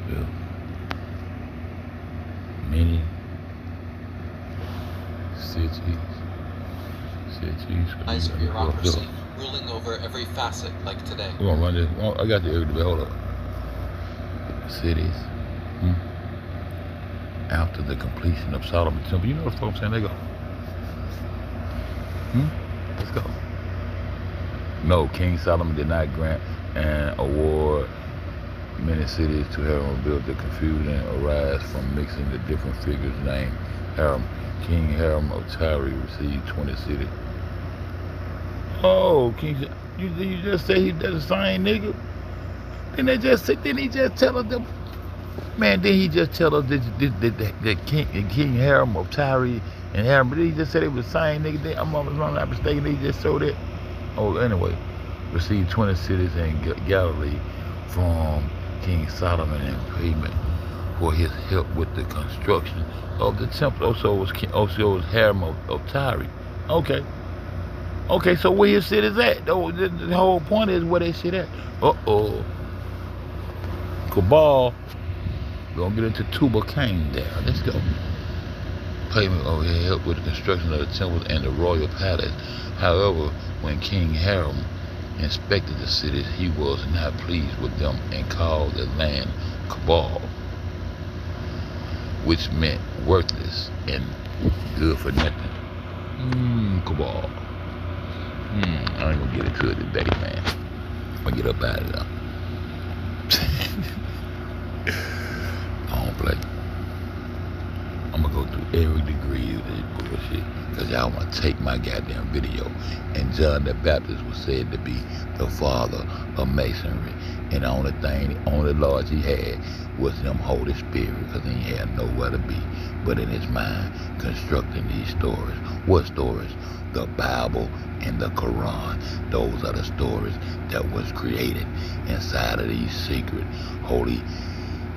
Biff. Many cities. Eyes of bureaucracy ruling over every facet like today. We're gonna run this. I got the area to be. Hold up. Cities. After the completion of Solomon's temple, you know what folks saying? They go. Let's go. No, King Solomon did not grant an award many cities to Harem Biff. The confusion arise from mixing the different figures named Harem. King Harem of Tyre received 20 cities. Oh, King, you just say that's the same nigga? Then he just tell us them. Man, then he just tell us that King Harem of Tyre and Harem, but he just said it was the same nigga. I'm not mistaken. He just showed it. Oh, anyway, received 20 cities in Galilee from King Solomon in payment for his help with the construction of the temple. Also was Harem of Tyre. Okay, so where his shit is at? The whole point is where that shit at. Cabal gonna get into Tuba Cain there. Let's go. Payment over here help with the construction of the temples and the royal palace. However, when King Harem inspected the cities, he was not pleased with them and called the land Cabal, which meant worthless and good for nothing. Cabal. I ain't gonna get into it today, man. I'm gonna get up out of there. I don't play. I'm gonna go through every degree of this bullshit because y'all wanna take my goddamn video. And John the Baptist was said to be the father of masonry. And the only lodge he had was them Holy Spirit because he had nowhere to be but in his mind constructing these stories. What stories? The Bible and the Quran. Those are the stories that was created inside of these secret holy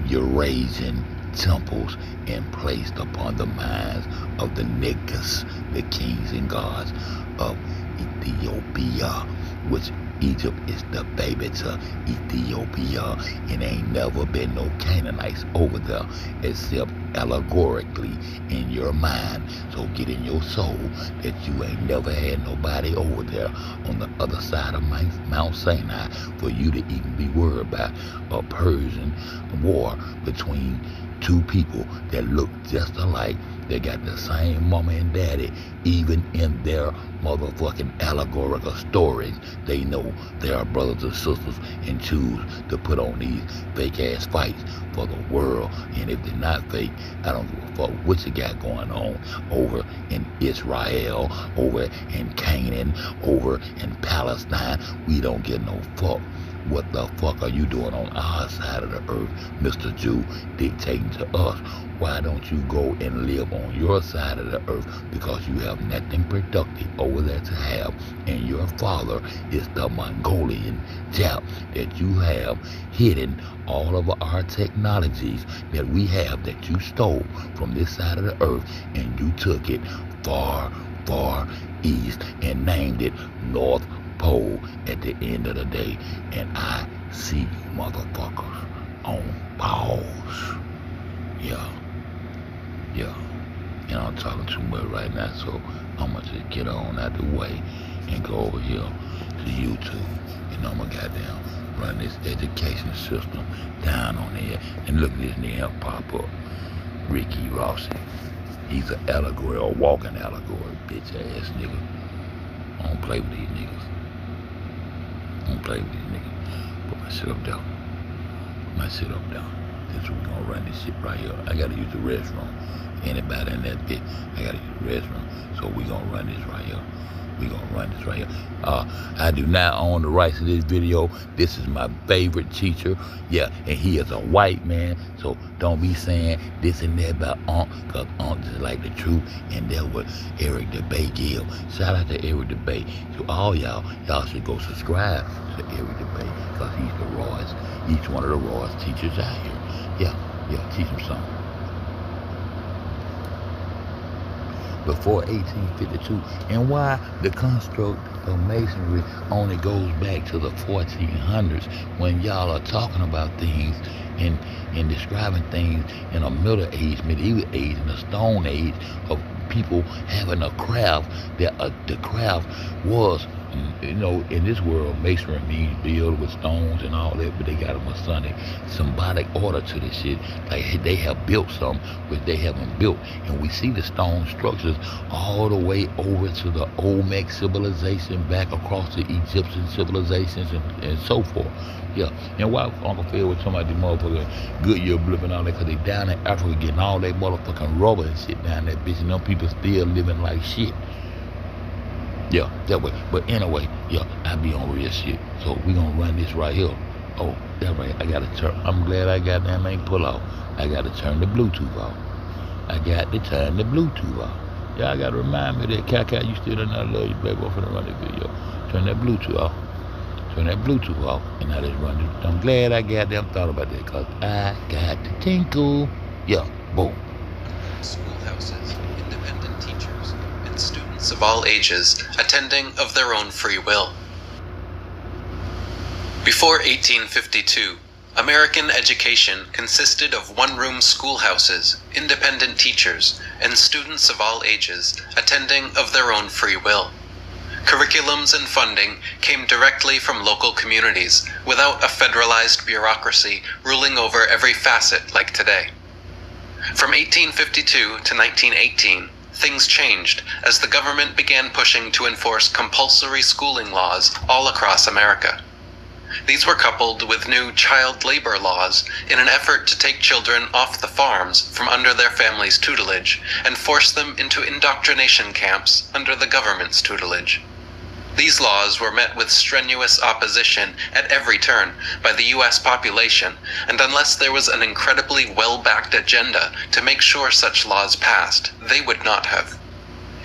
Eurasian temples and placed upon the minds of the niggas, the kings and gods of Ethiopia, which Egypt is the baby to Ethiopia, and ain't never been no Canaanites over there except allegorically in your mind. So get in your soul that you ain't never had nobody over there on the other side of Mount Sinai for you to even be worried about a Persian war between two people that look just alike. They got the same mama and daddy. Even in their motherfucking allegorical stories, they know they are brothers and sisters and choose to put on these fake ass fights for the world. And if they're not fake, I don't give a fuck what you got going on over in Israel, over in Canaan, over in Palestine. We don't get no fuck. What the fuck are you doing on our side of the earth, Mr. Jew, dictating to us? Why don't you go and live on your side of the earth? Because you have nothing productive over there to have, and your father is the Mongolian Jap that you have hidden all of our technologies that we have that you stole from this side of the earth, and you took it far, far east and named it North Pole at the end of the day. And I see you motherfuckers on pause. Yeah. And I'm talking too much right now, so I'm gonna just get on out the way and go over here to YouTube. And I'm gonna goddamn run this education system down on there. And look at this nigga pop up. Ricky Rossi. He's an allegory, a walking allegory, bitch ass nigga. I don't play with these niggas. Put my shit up down. This is we gonna run this shit right here. I gotta use the restroom. Anybody in that bit, I gotta use the restroom. So we gonna run this right here. I do not own the rights to this video. This is my favorite teacher. Yeah, and he is a white man. So don't be saying this and that about Unc, because Unc is like the truth. And that's what Eric Debate give. Shout out to Eric Debate. To all y'all should go subscribe to Eric Debate, because he's the rawest, each one of the rawest teachers out here. Yeah, teach him something. Before 1852, and why the construct of masonry only goes back to the 1400s, when y'all are talking about things and describing things in a Middle Age, Medieval Age, and a Stone Age of people having a craft that the craft was. You know, in this world, masonry means build with stones and all that, but they got a Masonic symbolic order to this shit. Like they have built something which they haven't built, and we see the stone structures all the way over to the Olmec civilization, back across the Egyptian civilizations, and so forth. Yeah, and why Uncle Phil was talking about the motherfucking Goodyear blip and all that, because they down in Africa getting all that motherfucking rubber and shit down that bitch, and them people still living like shit. Yeah, that way. But anyway, yeah, I be on real shit. So we gonna run this right here. Oh, that right. I gotta turn. I'm glad I got that ain't pull off. I gotta turn the Bluetooth off. Yeah, I gotta remind me that Kaka, you still in there, love you, baby. I'm finna run the video. Turn that Bluetooth off. And I just run it. I'm glad I goddamn thought about that, because I got the tinkle. Yeah, boom. Schoolhouses, independent teachers, and students of all ages attending of their own free will. Before 1852, American education consisted of one-room schoolhouses, independent teachers, and students of all ages attending of their own free will. Curriculums and funding came directly from local communities without a federalized bureaucracy ruling over every facet like today. From 1852 to 1918, things changed as the government began pushing to enforce compulsory schooling laws all across America. These were coupled with new child labor laws in an effort to take children off the farms from under their families' tutelage and force them into indoctrination camps under the government's tutelage. These laws were met with strenuous opposition at every turn by the U.S. population, and unless there was an incredibly well-backed agenda to make sure such laws passed, they would not have.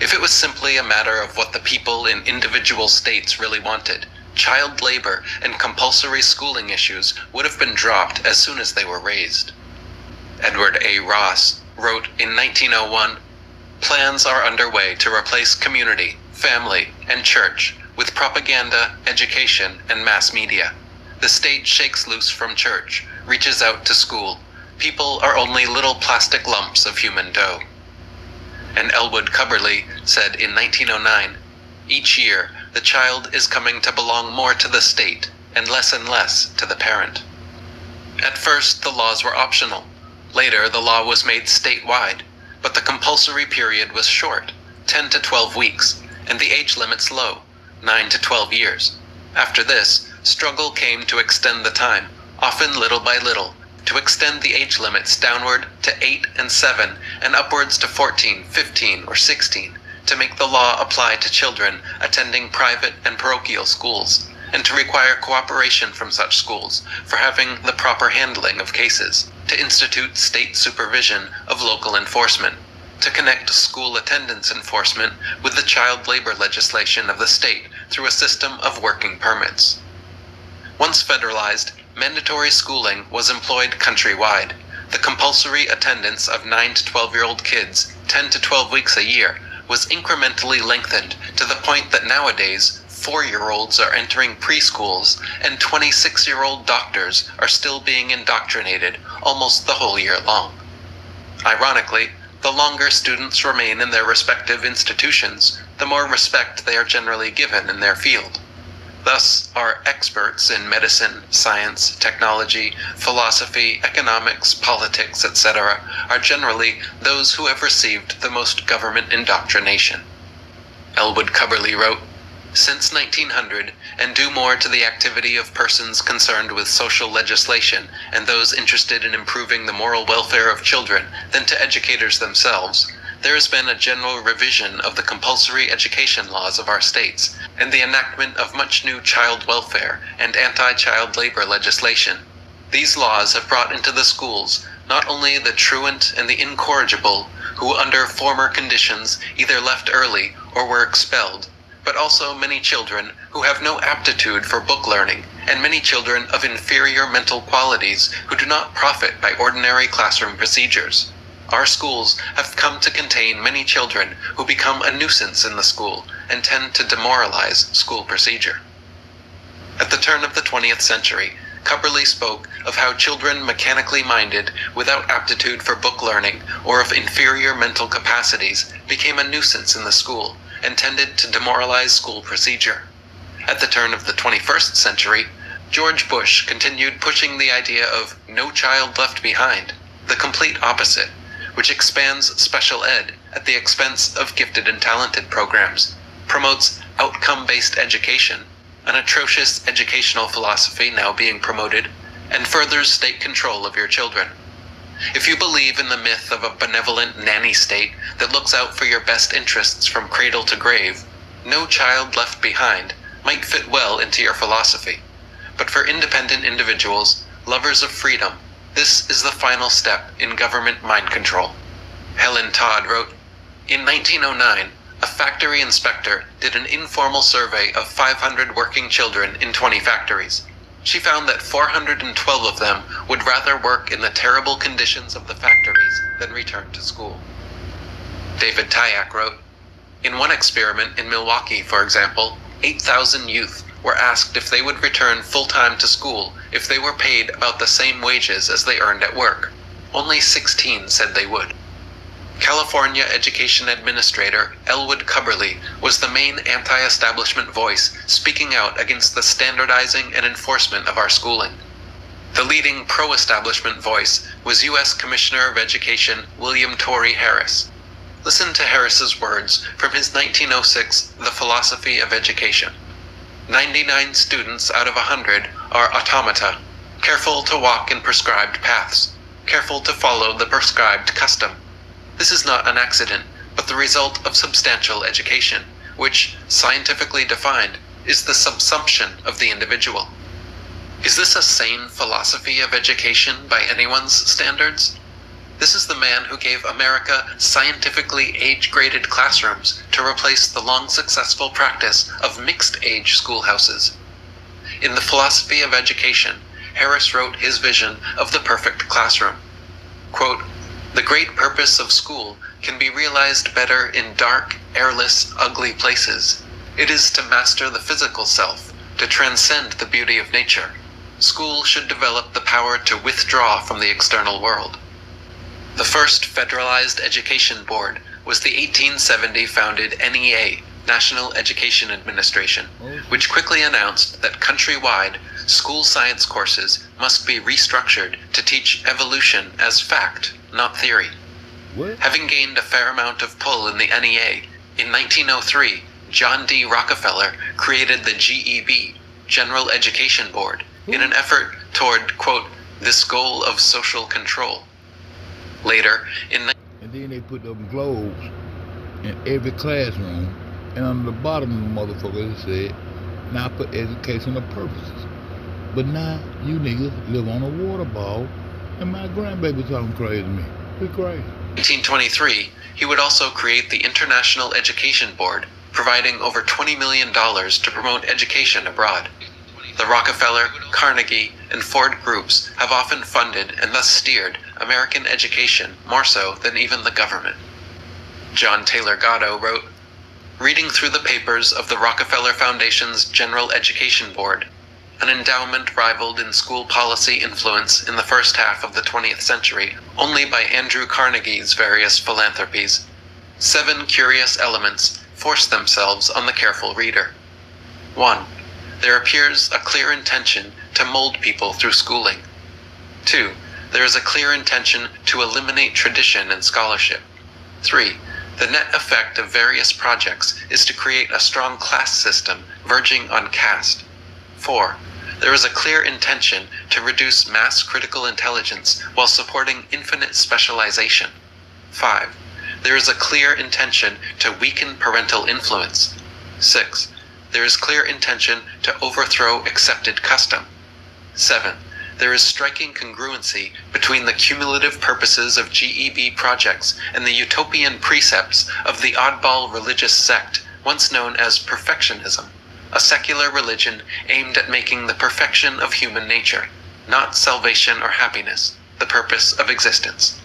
If it was simply a matter of what the people in individual states really wanted, child labor and compulsory schooling issues would have been dropped as soon as they were raised. Edward A. Ross wrote in 1901, "Plans are underway to replace community, family, and church with propaganda, education, and mass media. The state shakes loose from church, reaches out to school. People are only little plastic lumps of human dough." And Elwood Cubberley said in 1909, "Each year, the child is coming to belong more to the state and less to the parent." At first, the laws were optional. Later, the law was made statewide, but the compulsory period was short, 10 to 12 weeks, and the age limits low, 9 to 12 years. After this, struggle came to extend the time, often little by little, to extend the age limits downward to 8 and 7 and upwards to 14, 15, or 16, to make the law apply to children attending private and parochial schools, and to require cooperation from such schools for having the proper handling of cases, to institute state supervision of local enforcement, to connect school attendance enforcement with the child labor legislation of the state through a system of working permits. Once federalized, mandatory schooling was employed countrywide. The compulsory attendance of 9 to 12-year-old kids, 10 to 12 weeks a year, was incrementally lengthened to the point that nowadays 4-year-olds are entering preschools and 26-year-old doctors are still being indoctrinated almost the whole year long. Ironically, the longer students remain in their respective institutions, the more respect they are generally given in their field. Thus, our experts in medicine, science, technology, philosophy, economics, politics, etc. are generally those who have received the most government indoctrination. Elwood Cubberley wrote, "Since 1900, and due more to the activity of persons concerned with social legislation and those interested in improving the moral welfare of children than to educators themselves, there has been a general revision of the compulsory education laws of our states, and the enactment of much new child welfare and anti-child labor legislation. These laws have brought into the schools not only the truant and the incorrigible, who under former conditions either left early or were expelled, but also many children who have no aptitude for book learning, and many children of inferior mental qualities who do not profit by ordinary classroom procedures. Our schools have come to contain many children who become a nuisance in the school and tend to demoralize school procedure." At the turn of the 20th century, Cubberley spoke of how children mechanically minded, without aptitude for book learning or of inferior mental capacities, became a nuisance in the school and tended to demoralize school procedure. At the turn of the 21st century, George Bush continued pushing the idea of no child left behind, the complete opposite, which expands special ed at the expense of gifted and talented programs, promotes outcome-based education, an atrocious educational philosophy now being promoted, and furthers state control of your children. If you believe in the myth of a benevolent nanny state that looks out for your best interests from cradle to grave, no child left behind might fit well into your philosophy. But for independent individuals, lovers of freedom, this is the final step in government mind control. Helen Todd wrote, "In 1909, a factory inspector did an informal survey of 500 working children in 20 factories. She found that 412 of them would rather work in the terrible conditions of the factories than return to school." David Tyack wrote, "In one experiment in Milwaukee, for example, 8,000 youth were asked if they would return full-time to school if they were paid about the same wages as they earned at work. Only 16 said they would." California Education Administrator Elwood Cubberley was the main anti-establishment voice speaking out against the standardizing and enforcement of our schooling. The leading pro-establishment voice was U.S. Commissioner of Education William Torrey Harris. Listen to Harris's words from his 1906 The Philosophy of Education. 99 students out of 100 are automata, careful to walk in prescribed paths, careful to follow the prescribed custom. This is not an accident, but the result of substantial education, which, scientifically defined, is the subsumption of the individual. Is this a sane philosophy of education by anyone's standards? This is the man who gave America scientifically age-graded classrooms to replace the long-successful practice of mixed-age schoolhouses. In The Philosophy of Education, Harris wrote his vision of the perfect classroom. Quote, "The great purpose of school can be realized better in dark, airless, ugly places. It is to master the physical self, to transcend the beauty of nature. School should develop the power to withdraw from the external world." The first federalized education board was the 1870 founded NEA, National Education Administration, which quickly announced that countrywide, school science courses must be restructured to teach evolution as fact, not theory. What? Having gained a fair amount of pull in the NEA, in 1903, John D. Rockefeller created the GEB, General Education Board, in an effort toward, quote, this goal of social control. Later, and then they put them globes in every classroom, and on the bottom of the motherfucker it said, now for educational purposes. But now, you niggas live on a water ball, and my grandbaby talking crazy to me. We crazy. 1923, he would also create the International Education Board, providing over $20 million to promote education abroad. The Rockefeller, Carnegie, and Ford groups have often funded and thus steered American education more so than even the government. John Taylor Gatto wrote, reading through the papers of the Rockefeller Foundation's General Education Board, an endowment rivaled in school policy influence in the first half of the 20th century only by Andrew Carnegie's various philanthropies, 7 curious elements force themselves on the careful reader. 1. There appears a clear intention to mold people through schooling. 2. There is a clear intention to eliminate tradition and scholarship. 3. The net effect of various projects is to create a strong class system verging on caste. 4. There is a clear intention to reduce mass critical intelligence while supporting infinite specialization. 5. There is a clear intention to weaken parental influence. 6. There is clear intention to overthrow accepted custom. 7. There is striking congruency between the cumulative purposes of GEB projects and the utopian precepts of the oddball religious sect once known as perfectionism, a secular religion aimed at making the perfection of human nature, not salvation or happiness, the purpose of existence.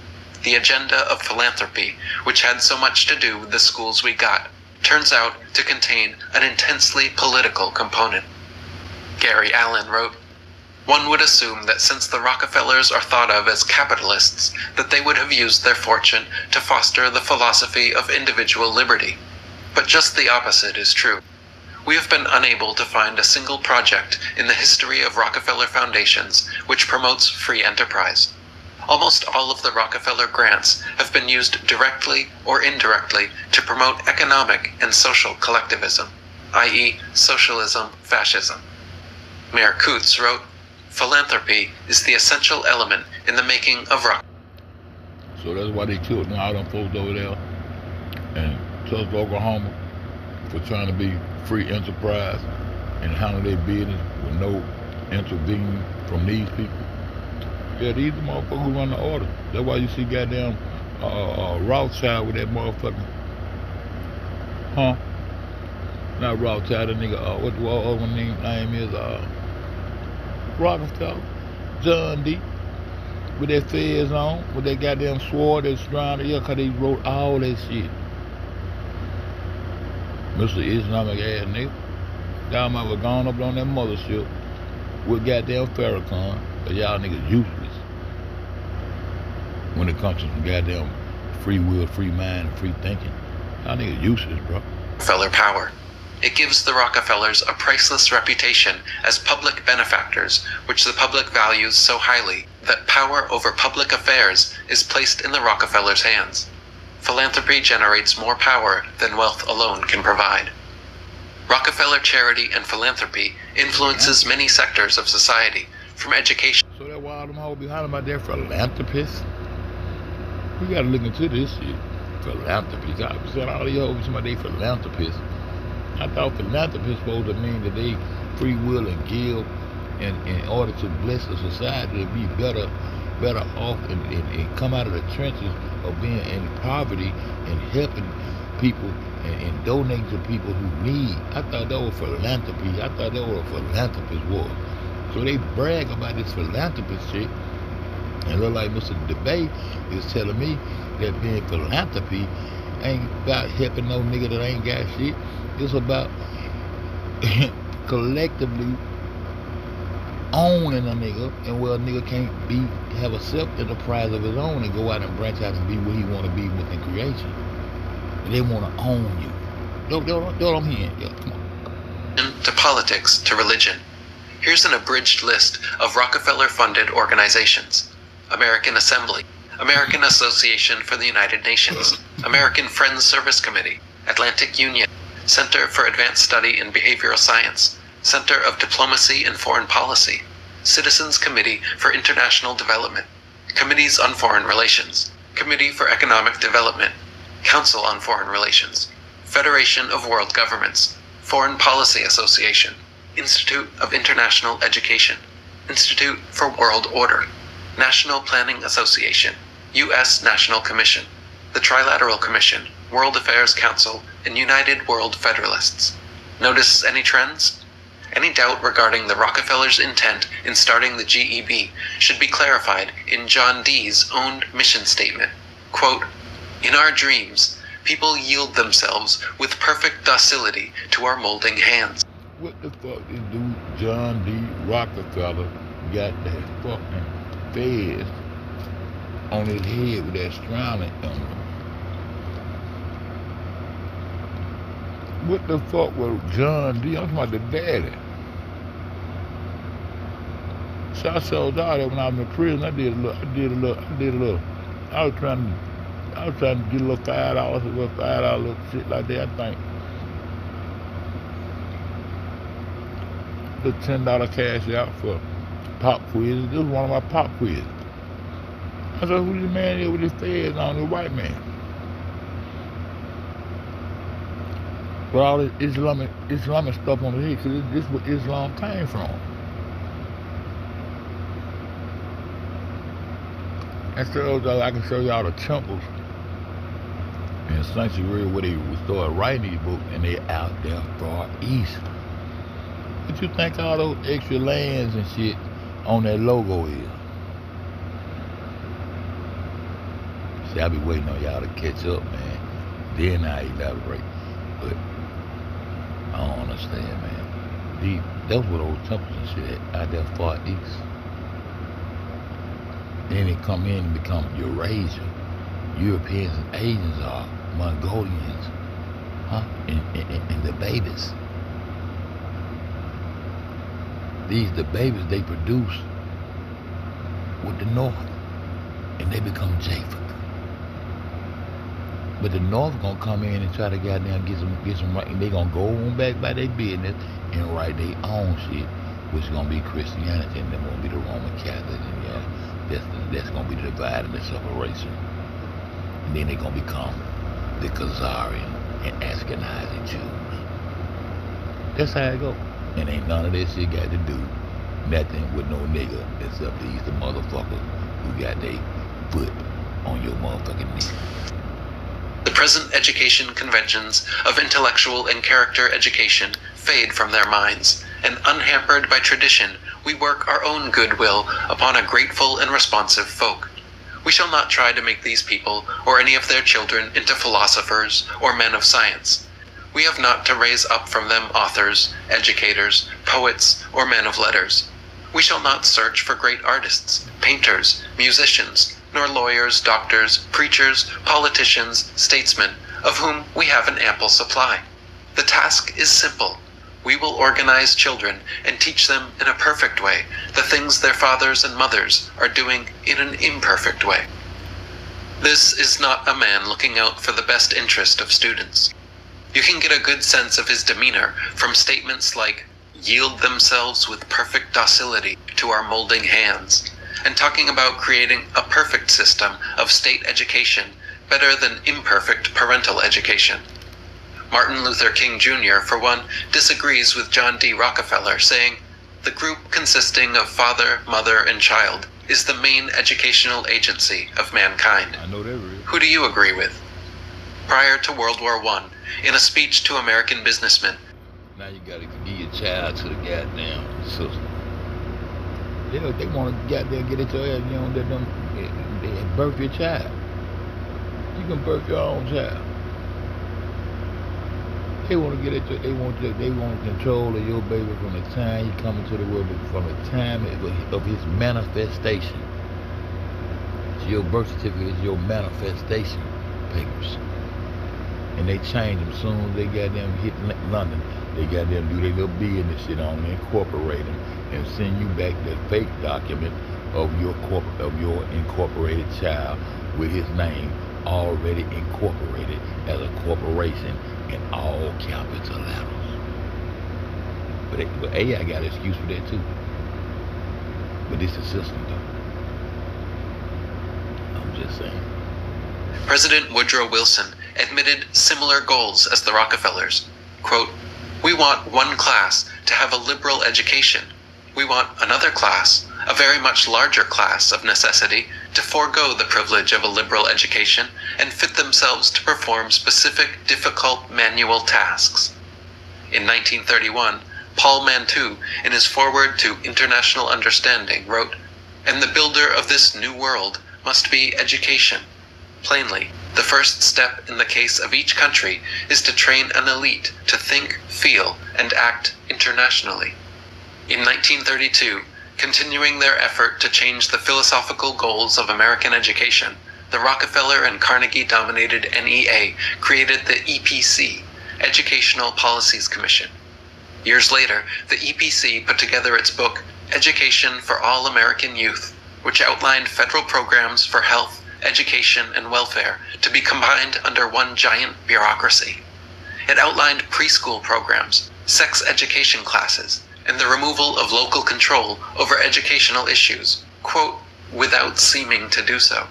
The agenda of philanthropy, which had so much to do with the schools we got, turns out to contain an intensely political component. Gary Allen wrote, one would assume that since the Rockefellers are thought of as capitalists, that they would have used their fortune to foster the philosophy of individual liberty. But just the opposite is true. We have been unable to find a single project in the history of Rockefeller foundations which promotes free enterprise. Almost all of the Rockefeller grants have been used directly or indirectly to promote economic and social collectivism, i.e. socialism, fascism. Mayor Coots wrote, philanthropy is the essential element in the making of rock. So that's why they killed all them folks over there in Tulsa, Oklahoma, for trying to be free enterprise and handle their business with no intervening from these people. Yeah, these are motherfuckers who run the order. That's why you see goddamn Rothschild with that motherfucking, not Rothschild, that nigga, what the other name is, Rockefeller, John D, with their fez on, with that goddamn sword that's surrounded, yeah, cause they wrote all that shit. Mr. Islamic ass nigga. Y'all might have gone up on that mothership with goddamn Farrakhan, but y'all niggas useless when it comes to some goddamn free will, free mind, and free thinking. Y'all niggas useless, bro. Rockefeller power. It gives the Rockefellers a priceless reputation as public benefactors, which the public values so highly that power over public affairs is placed in the Rockefellers' hands. Philanthropy generates more power than wealth alone can provide. Rockefeller charity and philanthropy influences many sectors of society, from education. So that's why all them hoes be hollering about their philanthropists. We gotta look into this shit. Philanthropy. I said all these hoes about they philanthropists. I thought philanthropists supposed to mean that they free will and give in order to bless the society to be better off and come out of the trenches of being in poverty and helping people and donating to people who need. I thought that was philanthropy. I thought that was a philanthropist was. So they brag about this philanthropist shit, and look like Mr. DeBay is telling me that being philanthropy ain't about helping no nigga that ain't got shit. It's about collectively owning a nigga, and where a nigga can't have a self-enterprise of his own and go out and branch out and be what he want to be within creation. They want to own you. I'm hearing. Yeah, come on. To politics to religion. Here's an abridged list of Rockefeller-funded organizations: American Assembly, American Association for the United Nations, American Friends Service Committee, Atlantic Union, Center for Advanced Study in Behavioral Science, Center of Diplomacy and Foreign Policy, Citizens Committee for International Development, Committees on Foreign Relations, Committee for Economic Development, Council on Foreign Relations, Federation of World Governments, Foreign Policy Association, Institute of International Education, Institute for World Order, National Planning Association, U.S. National Commission, the Trilateral Commission, World Affairs Council, and United World Federalists. Notice any trends? Any doubt regarding the Rockefellers' intent in starting the GEB should be clarified in John Dee's own mission statement. Quote, "In our dreams, people yield themselves with perfect docility to our molding hands." What the fuck this dude John D. Rockefeller got that fucking feds on his head with that strangling on him? What the fuck was John D? I'm talking about the daddy. So I saw that when I was in prison. I was trying to get a little $5, little shit like that, I think. The $10 cash out for pop quizzes. This was one of my pop quizzes. I said, who this man is with his feds on, the white man? But all this Islamic stuff on the head, because this is where Islam came from. And so I can show you all the temples in Sanctuary where they started writing these books, and they out there far east. What you think all those extra lands and shit on that logo is? See, I be waiting on y'all to catch up, man. Then I elaborate. But I don't understand, man. That's what those temples and shit out there far east. Then they come in and become Eurasia. Europeans and Asians are Mongolians, and the babies. The babies they produce with the North, and they become Japheth. But the North gonna come in and try to goddamn get some right, and they gonna go on back by their business and write their own shit, which is gonna be Christianity, and then gonna be the Roman Catholic, and that's gonna be the divide and the separation. And then they gonna become the Khazarian and Ashkenazi Jews. That's how it go. And ain't none of that shit got to do nothing with no nigga except these the motherfuckers who got their foot on your motherfucking knee. The present education conventions of intellectual and character education fade from their minds, and unhampered by tradition, we work our own goodwill upon a grateful and responsive folk. We shall not try to make these people or any of their children into philosophers or men of science. We have not to raise up from them authors, educators, poets, or men of letters. We shall not search for great artists, painters, musicians, nor lawyers, doctors, preachers, politicians, statesmen, of whom we have an ample supply. The task is simple. We will organize children and teach them in a perfect way the things their fathers and mothers are doing in an imperfect way. This is not a man looking out for the best interest of students. You can get a good sense of his demeanor from statements like, "yield themselves with perfect docility to our molding hands," and talking about creating a perfect system of state education better than imperfect parental education. Martin Luther King Jr., for one, disagrees with John D. Rockefeller, saying, "The group consisting of father, mother, and child is the main educational agency of mankind." I know that real. Who do you agree with? Prior to World War I, in a speech to American businessmen, Now you gotta give your child to the goddamn sister. Yeah, they wanna goddamn get at your ass, you know, let them birth your child. You can birth your own child. They wanna get at your, they want control of your baby from the time you come into the world, from the time of his manifestation. So your birth certificate is your manifestation papers. And they change them soon as they got them hit London. They got them do their little business shit on them, incorporate them, and send you back that fake document of your incorporated child with his name already incorporated as a corporation in all capital letters. But AI got an excuse for that too. But this is system though. I'm just saying. President Woodrow Wilson admitted similar goals as the Rockefellers. Quote, "We want one class to have a liberal education. We want another class, a very much larger class of necessity, to forego the privilege of a liberal education and fit themselves to perform specific, difficult manual tasks." In 1931, Paul Mantoux, in his foreword to International Understanding, wrote, "And the builder of this new world must be education. Plainly, the first step in the case of each country is to train an elite to think, feel, and act internationally." In 1932, continuing their effort to change the philosophical goals of American education, the Rockefeller and Carnegie-dominated NEA created the EPC, Educational Policies Commission. Years later, the EPC put together its book, Education for All American Youth, which outlined federal programs for health, education, and welfare to be combined under one giant bureaucracy. It outlined preschool programs, sex education classes, and the removal of local control over educational issues, quote, "without seeming to do so."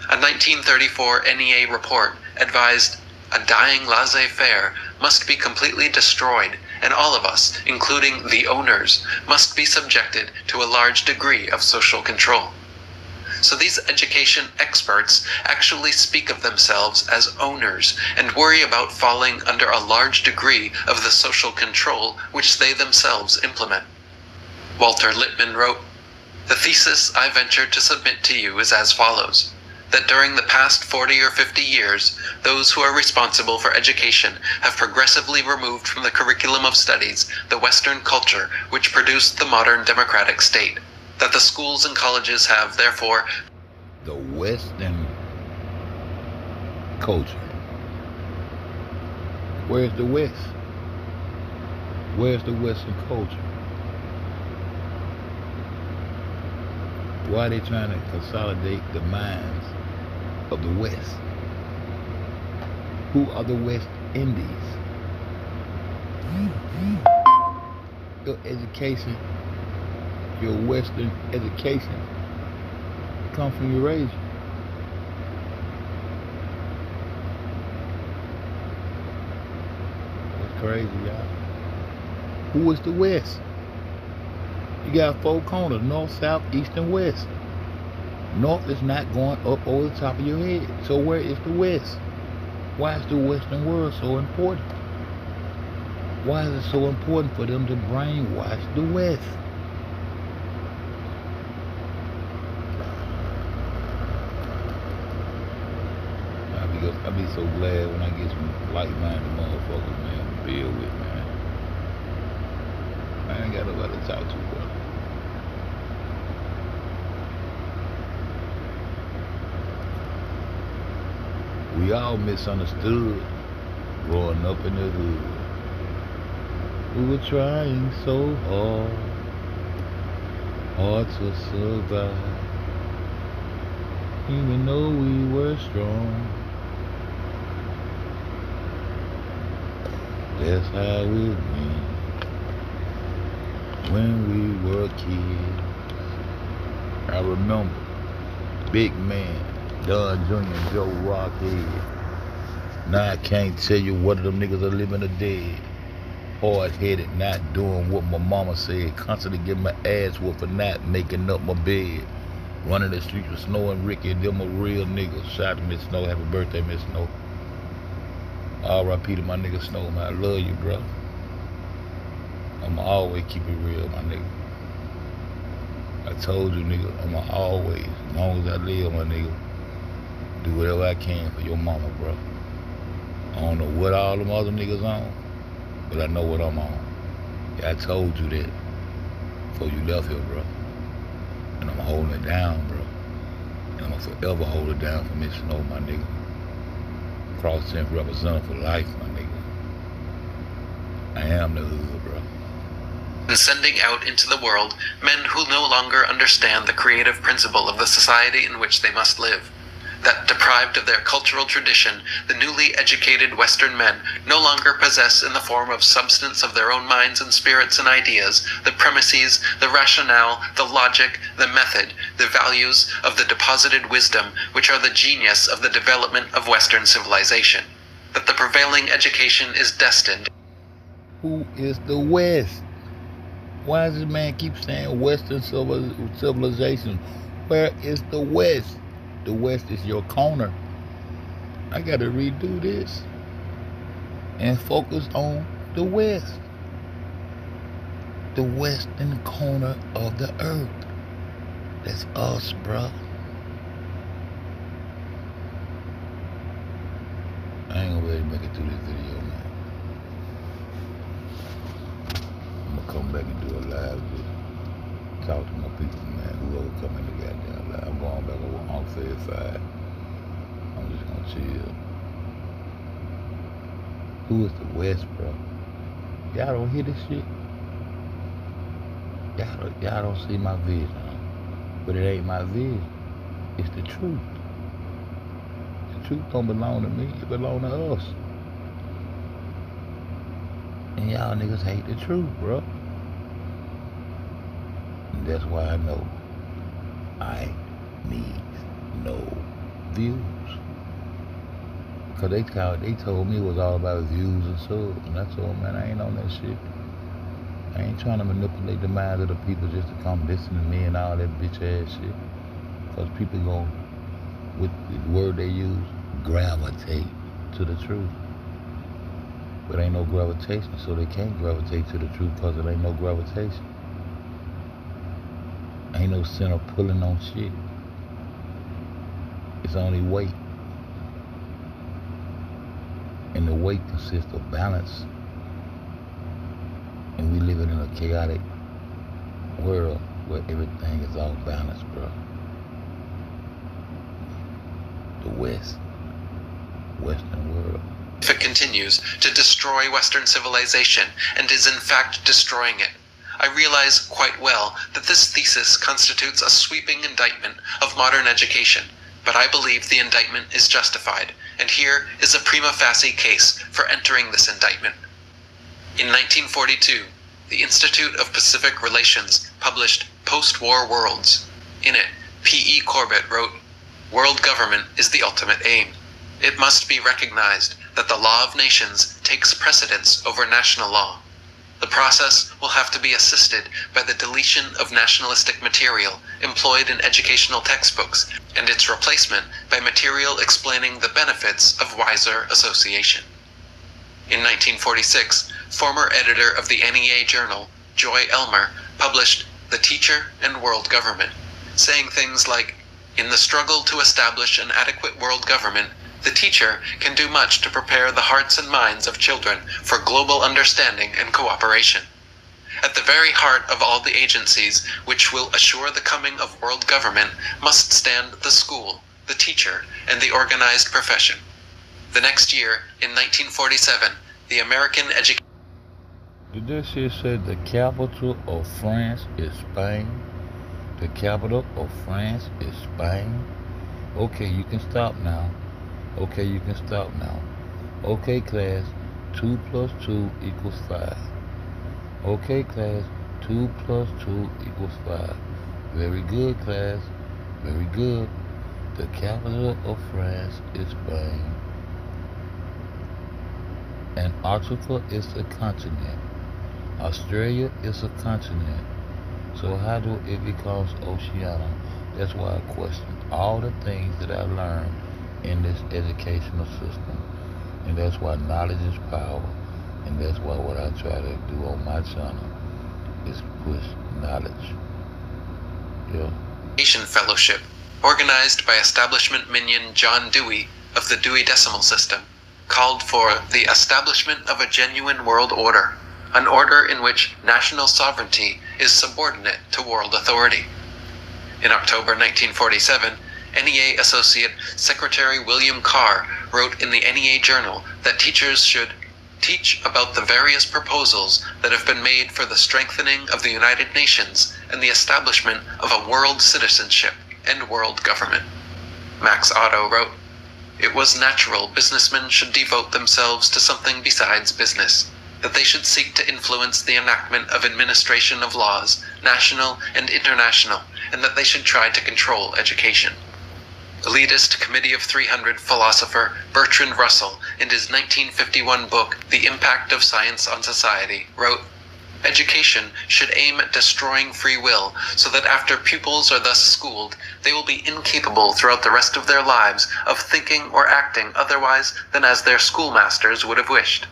A 1934 NEA report advised, "A dying laissez-faire must be completely destroyed, and all of us, including the owners, must be subjected to a large degree of social control." So these education experts actually speak of themselves as owners and worry about falling under a large degree of the social control which they themselves implement. Walter Lippmann wrote, "The thesis I venture to submit to you is as follows, that during the past 40 or 50 years, those who are responsible for education have progressively removed from the curriculum of studies the Western culture which produced the modern democratic state. That the schools and colleges have, therefore..." The Western culture. Where's the West? Where's the Western culture? Why are they trying to consolidate the minds of the West? Who are the West Indies? Your education, your Western education, come from Eurasia. That's crazy, y'all. Who is the West? You got four corners: north, south, east, and west. North is not going up over the top of your head. So where is the West? Why is the Western world so important? Why is it so important for them to brainwash the West? I be so glad when I get some like-minded motherfuckers, man, to build with, man. I ain't got nobody to talk to, bro. We all misunderstood growing up in the hood. We were trying so hard to survive, even though we were strong. That's how we went when we were kids. I remember Big Man, Don Jr., and Joe Rockhead. Now I can't tell you what of them niggas are living or dead. Hard-headed, not doing what my mama said, constantly getting my ass whooped for not making up my bed. Running the streets with Snow and Ricky, and them a real niggas. Shout out to Miss Snow, happy birthday, Miss Snow. R.I.P. to my nigga Snow, man. I love you, bro. I'ma always keep it real, my nigga. I told you, nigga, I'ma always, as long as I live, my nigga, do whatever I can for your mama, bro. I don't know what all them other niggas on, but I know what I'm on. Yeah, I told you that before you left here, bro. And I'm holding it down, bro. And I'm gonna forever hold it down for Miss Snow, my nigga. cross tent representative for life, my nigga. I am the hood, bro. And sending out into the world men who no longer understand the creative principle of the society in which they must live. That deprived of their cultural tradition, the newly educated Western men no longer possess in the form of substance of their own minds and spirits and ideas the premises, the rationale, the logic, the method, the values of the deposited wisdom which are the genius of the development of Western civilization. That the prevailing education is destined. Who is the West? Why does this man keep saying Western civilization? Where is the West? The West is your corner. I gotta redo this and focus on the West. The western corner of the earth. That's us, bro. I ain't gonna be able to make it through this video, man. I'm gonna come back and do a live video. Talk to my people, man. Whoever come in the goddamn live. I'm going back over on Fed side. I'm just gonna chill. Who is the West, bro? Y'all don't hear this shit? Y'all don't see my vision. But it ain't my vision. It's the truth. The truth don't belong to me. It belong to us. And y'all niggas hate the truth, bro. And that's why I know I need no views. Because they told me it was all about views and subs. And I told them, man, I ain't on that shit. I ain't trying to manipulate the minds of the people just to come listen to me and all that bitch ass shit. Because people gon', with the word they use, gravitate to the truth. But ain't no gravitation, so they can't gravitate to the truth because there ain't no gravitation. Ain't no center pulling on shit. It's only weight. And the weight consists of balance. And we live in a chaotic world where everything is off balance, bro. The Western world. If it continues to destroy Western civilization and is in fact destroying it, I realize quite well that this thesis constitutes a sweeping indictment of modern education, but I believe the indictment is justified, and here is a prima facie case for entering this indictment. In 1942, the Institute of Pacific Relations published Post-War Worlds. In it, P.E. Corbett wrote, "World government is the ultimate aim. It must be recognized that the law of nations takes precedence over national law. The process will have to be assisted by the deletion of nationalistic material employed in educational textbooks and its replacement by material explaining the benefits of wiser association." In 1946, former editor of the NEA Journal, Joy Elmer, published The Teacher and World Government, saying things like, "In the struggle to establish an adequate world government, the teacher can do much to prepare the hearts and minds of children for global understanding and cooperation. At the very heart of all the agencies which will assure the coming of world government must stand the school, the teacher, and the organized profession." The next year, in 1947, the American education... Did that shit say the capital of France is Spain? The capital of France is Spain? Okay, you can stop now. Okay, you can stop now. Okay, class, 2 plus 2 equals 5. Okay, class, 2 plus 2 equals 5. Very good, class. Very good. The capital of France is Spain. Antarctica is a continent. Australia is a continent. So how do it becomes Oceania? That's why I question all the things that I learned in this educational system. And that's why knowledge is power. And that's why what I try to do on my channel is push knowledge. Yeah. Fellowship, organized by establishment minion John Dewey of the Dewey Decimal System, called for the establishment of a genuine world order, an order in which national sovereignty is subordinate to world authority. In October 1947, NEA Associate Secretary William Carr wrote in the NEA Journal that teachers should teach about the various proposals that have been made for the strengthening of the United Nations and the establishment of a world citizenship and world government. Max Otto wrote, "It was natural businessmen should devote themselves to something besides business, that they should seek to influence the enactment of administration of laws, national and international, and that they should try to control education." Elitist Committee of 300 philosopher Bertrand Russell, in his 1951 book, The Impact of Science on Society, wrote, "Education should aim at destroying free will, so that after pupils are thus schooled, they will be incapable throughout the rest of their lives of thinking or acting otherwise than as their schoolmasters would have wished.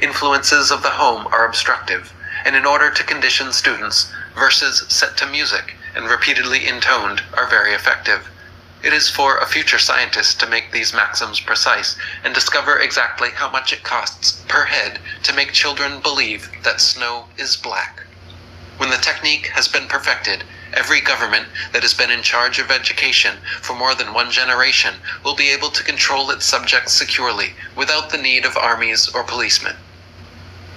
Influences of the home are obstructive, and in order to condition students, verses set to music and repeatedly intoned are very effective. It is for a future scientist to make these maxims precise and discover exactly how much it costs per head to make children believe that snow is black. When the technique has been perfected, every government that has been in charge of education for more than one generation will be able to control its subjects securely without the need of armies or policemen."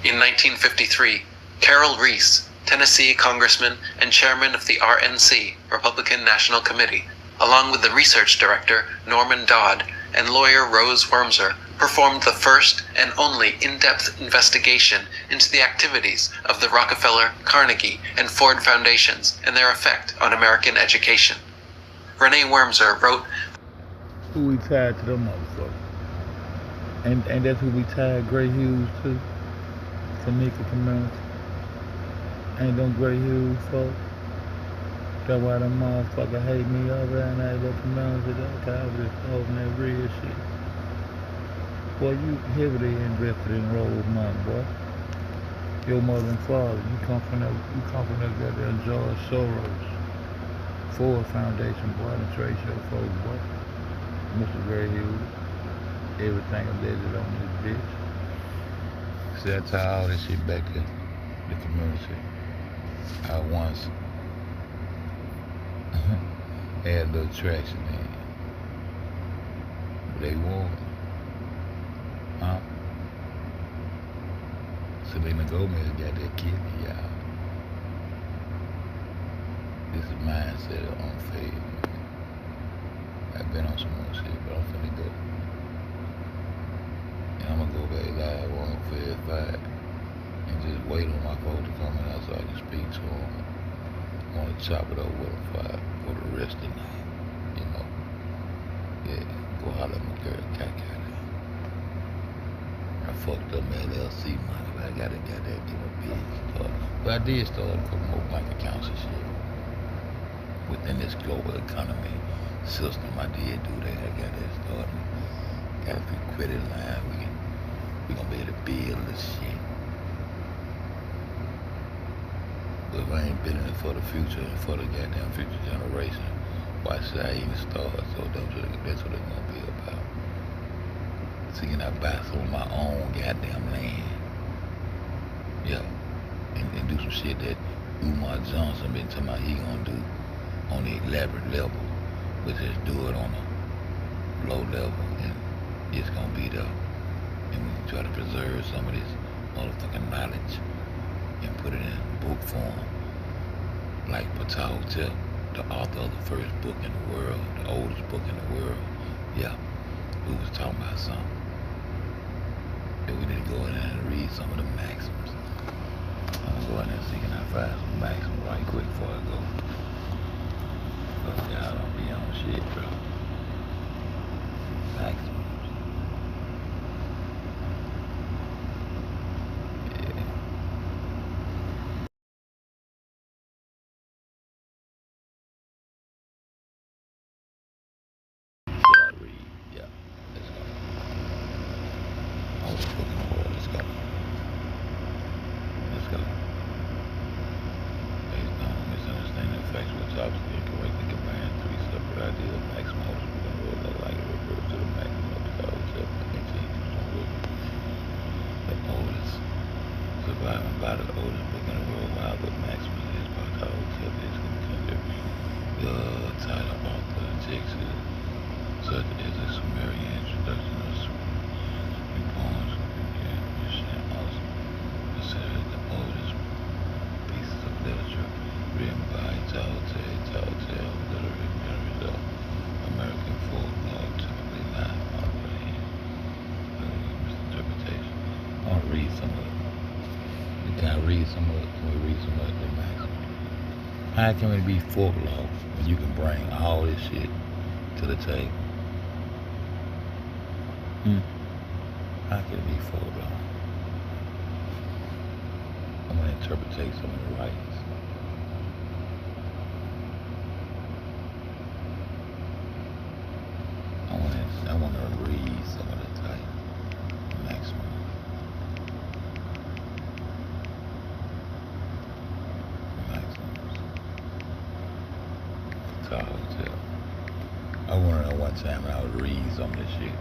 In 1953, Carroll Reese, Tennessee congressman and chairman of the RNC, Republican National Committee, along with the research director Norman Dodd and lawyer Rose Wormser, performed the first and only in-depth investigation into the activities of the Rockefeller, Carnegie, and Ford Foundations and their effect on American education. Renee Wormser wrote, Who we tied to them motherfuckers. And that's who we tied Gray Hughes to. Tamika community. Ain't them Gray Hughes folks. That's why them motherfuckers hate me over there in that little community. That I was just holding that real shit. Boy, you heavily invested in Rose money, boy. Your mother and father, you come from that goddamn George Soros, Ford Foundation, boy, the trade show folks, boy. Mr. Gray Hughes, everything alleged on this bitch. See, I tie all this shit back to the community. I once had a little traction in. They won. Huh? Selena Gomez got that kidney, y'all. This is mindset on fade. I've been on some more shit, but I'm finna go. And I'm gonna go back live on FEDZBACK and just wait on my folks to come in so I can speak to them. I wanna chop it up with them for the rest of the night, you know. Yeah, go holler at my girl, Kaka. I fucked up my LLC money, but I gotta get that to a bitch. But I did start a couple more bank accounts and shit. Within this global economy system, I did do that. I got that started. Got a few credit lines. We gonna be able to build this shit. But if I ain't building it for the future and for the goddamn future generation, why should I even start? So that's what it's gonna be about. So can I buy some of my own goddamn land? Yeah. And do some shit that Umar Johnson been talking about he gonna do on the elaborate level, but just do it on a low level and it's gonna be there. And we can try to preserve some of this motherfucking knowledge and put it in book form. Like Patel, the author of the first book in the world, the oldest book in the world, yeah, who was talking about something. That we need to go in there and read some of the maxims. I'm gonna go in there and see can I find some maxims right quick before I go. Cause y'all don't be on shit, bro. Maxims. Obviously incorrectly combined three separate ideas. Maximum host within the world that like it refers to the maximum of the concept and continues to work. The oldest surviving by the oldest book in the world, while the maximum is by concept is contender. The title author Texas, such as a Sumerian introduction of poems and also considered the oldest pieces of literature written by telltale literary memories of American folklore, typically not operating misinterpretation. I want to read some of it. Can I read some of it? Can we read some of it, Max? How can it be folklore when you can bring all this shit to the table? How can it be folklore? I'm going to interpret some of the writings. I want to read some of the type. Next one. Hotel. I want to know one time when I was reading some of this shit.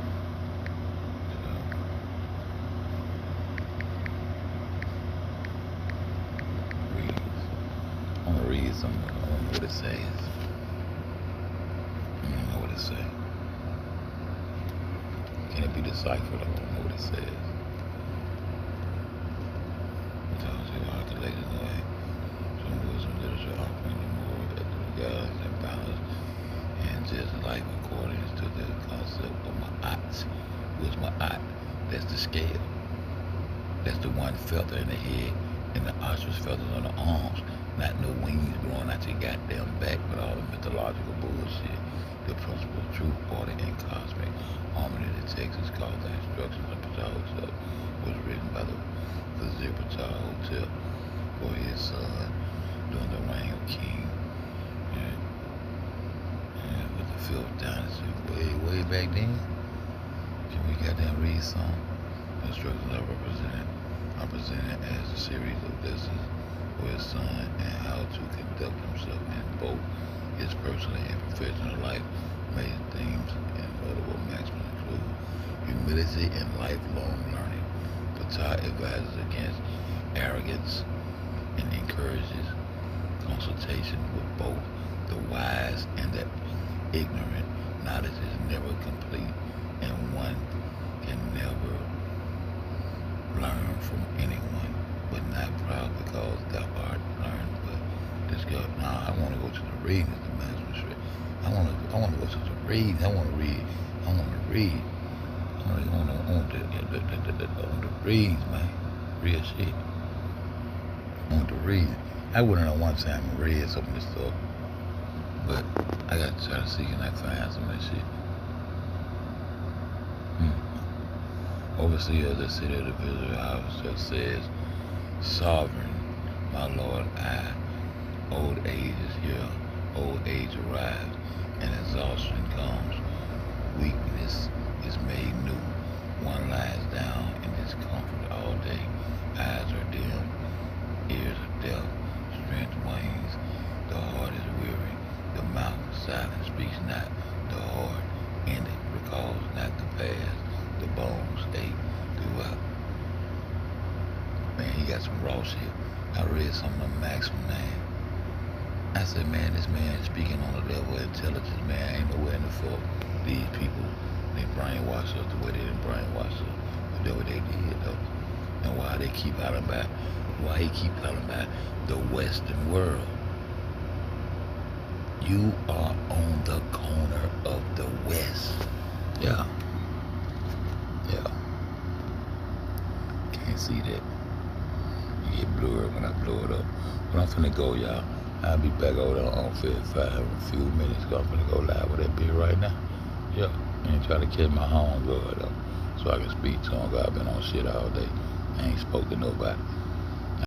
I want to read some of it. I don't know what it says. I don't know what it says. Can it be deciphered? I don't know what it says. It tells you how to lay it away. Some wisdom literature offering the more that the gods and balance and just life according to the concept of ma'at. What's ma'at? That's the scale. That's the one feather in the head and the ostrich feathers on the arms. Not no wings growing out your goddamn back with all the mythological bullshit. The principle of truth, order, and cosmic harmony. The text is called The Instructions of Ptah Hotel, was written by the Vizier Ptah Hotel for his son during the reign of King. And with the 5th dynasty, way back then. Can we goddamn read some? The instructions are presented as a series of lessons for his son and how to conduct himself in both his personal and professional life. Major themes and notable maximum include humility and lifelong learning. Ptah advises against arrogance and encourages consultation with both the wise and the ignorant. Knowledge is never complete, and one can never learn from anyone, but not proud because thou art learned. But this guy, I want to go to the reading of the management. I want to go to the reading. I want to read. I want to read. I want the read, man. Real shit. I want to read. I wouldn't know one time and read some of this stuff, but I got to try to see can I find some of this shit. Overseer of the city of the visitor officer says, Sovereign, my Lord, old age is here, old age arrives, and exhaustion comes. Weakness is made new. One lies down in discomfort all day. Eyes are dim, ears are deaf, strength wanes. The heart is weary, the mouth silent speaks not. The heart ended recalls not the past. The bones ache throughout. Man, he got some raw shit. I read some of the Maximum, man. I said, man, this man is speaking on a level of intelligence, man. Ain't nowhere in the fuck these people, they brainwash us the way they didn't brainwash us. But that's what they did, though. And why they keep talking about, why he keep talking about the Western world. You are on the corner of the West. Yeah. Yeah. Can't see that. You get blurred when I blow it up. But I'm finna go, y'all. I'll be back over there on 55 in a few minutes. I'm finna go live with that bitch right now. Yeah. And try to catch my home guard up so I can speak to him. I've been on shit all day. I ain't spoke to nobody.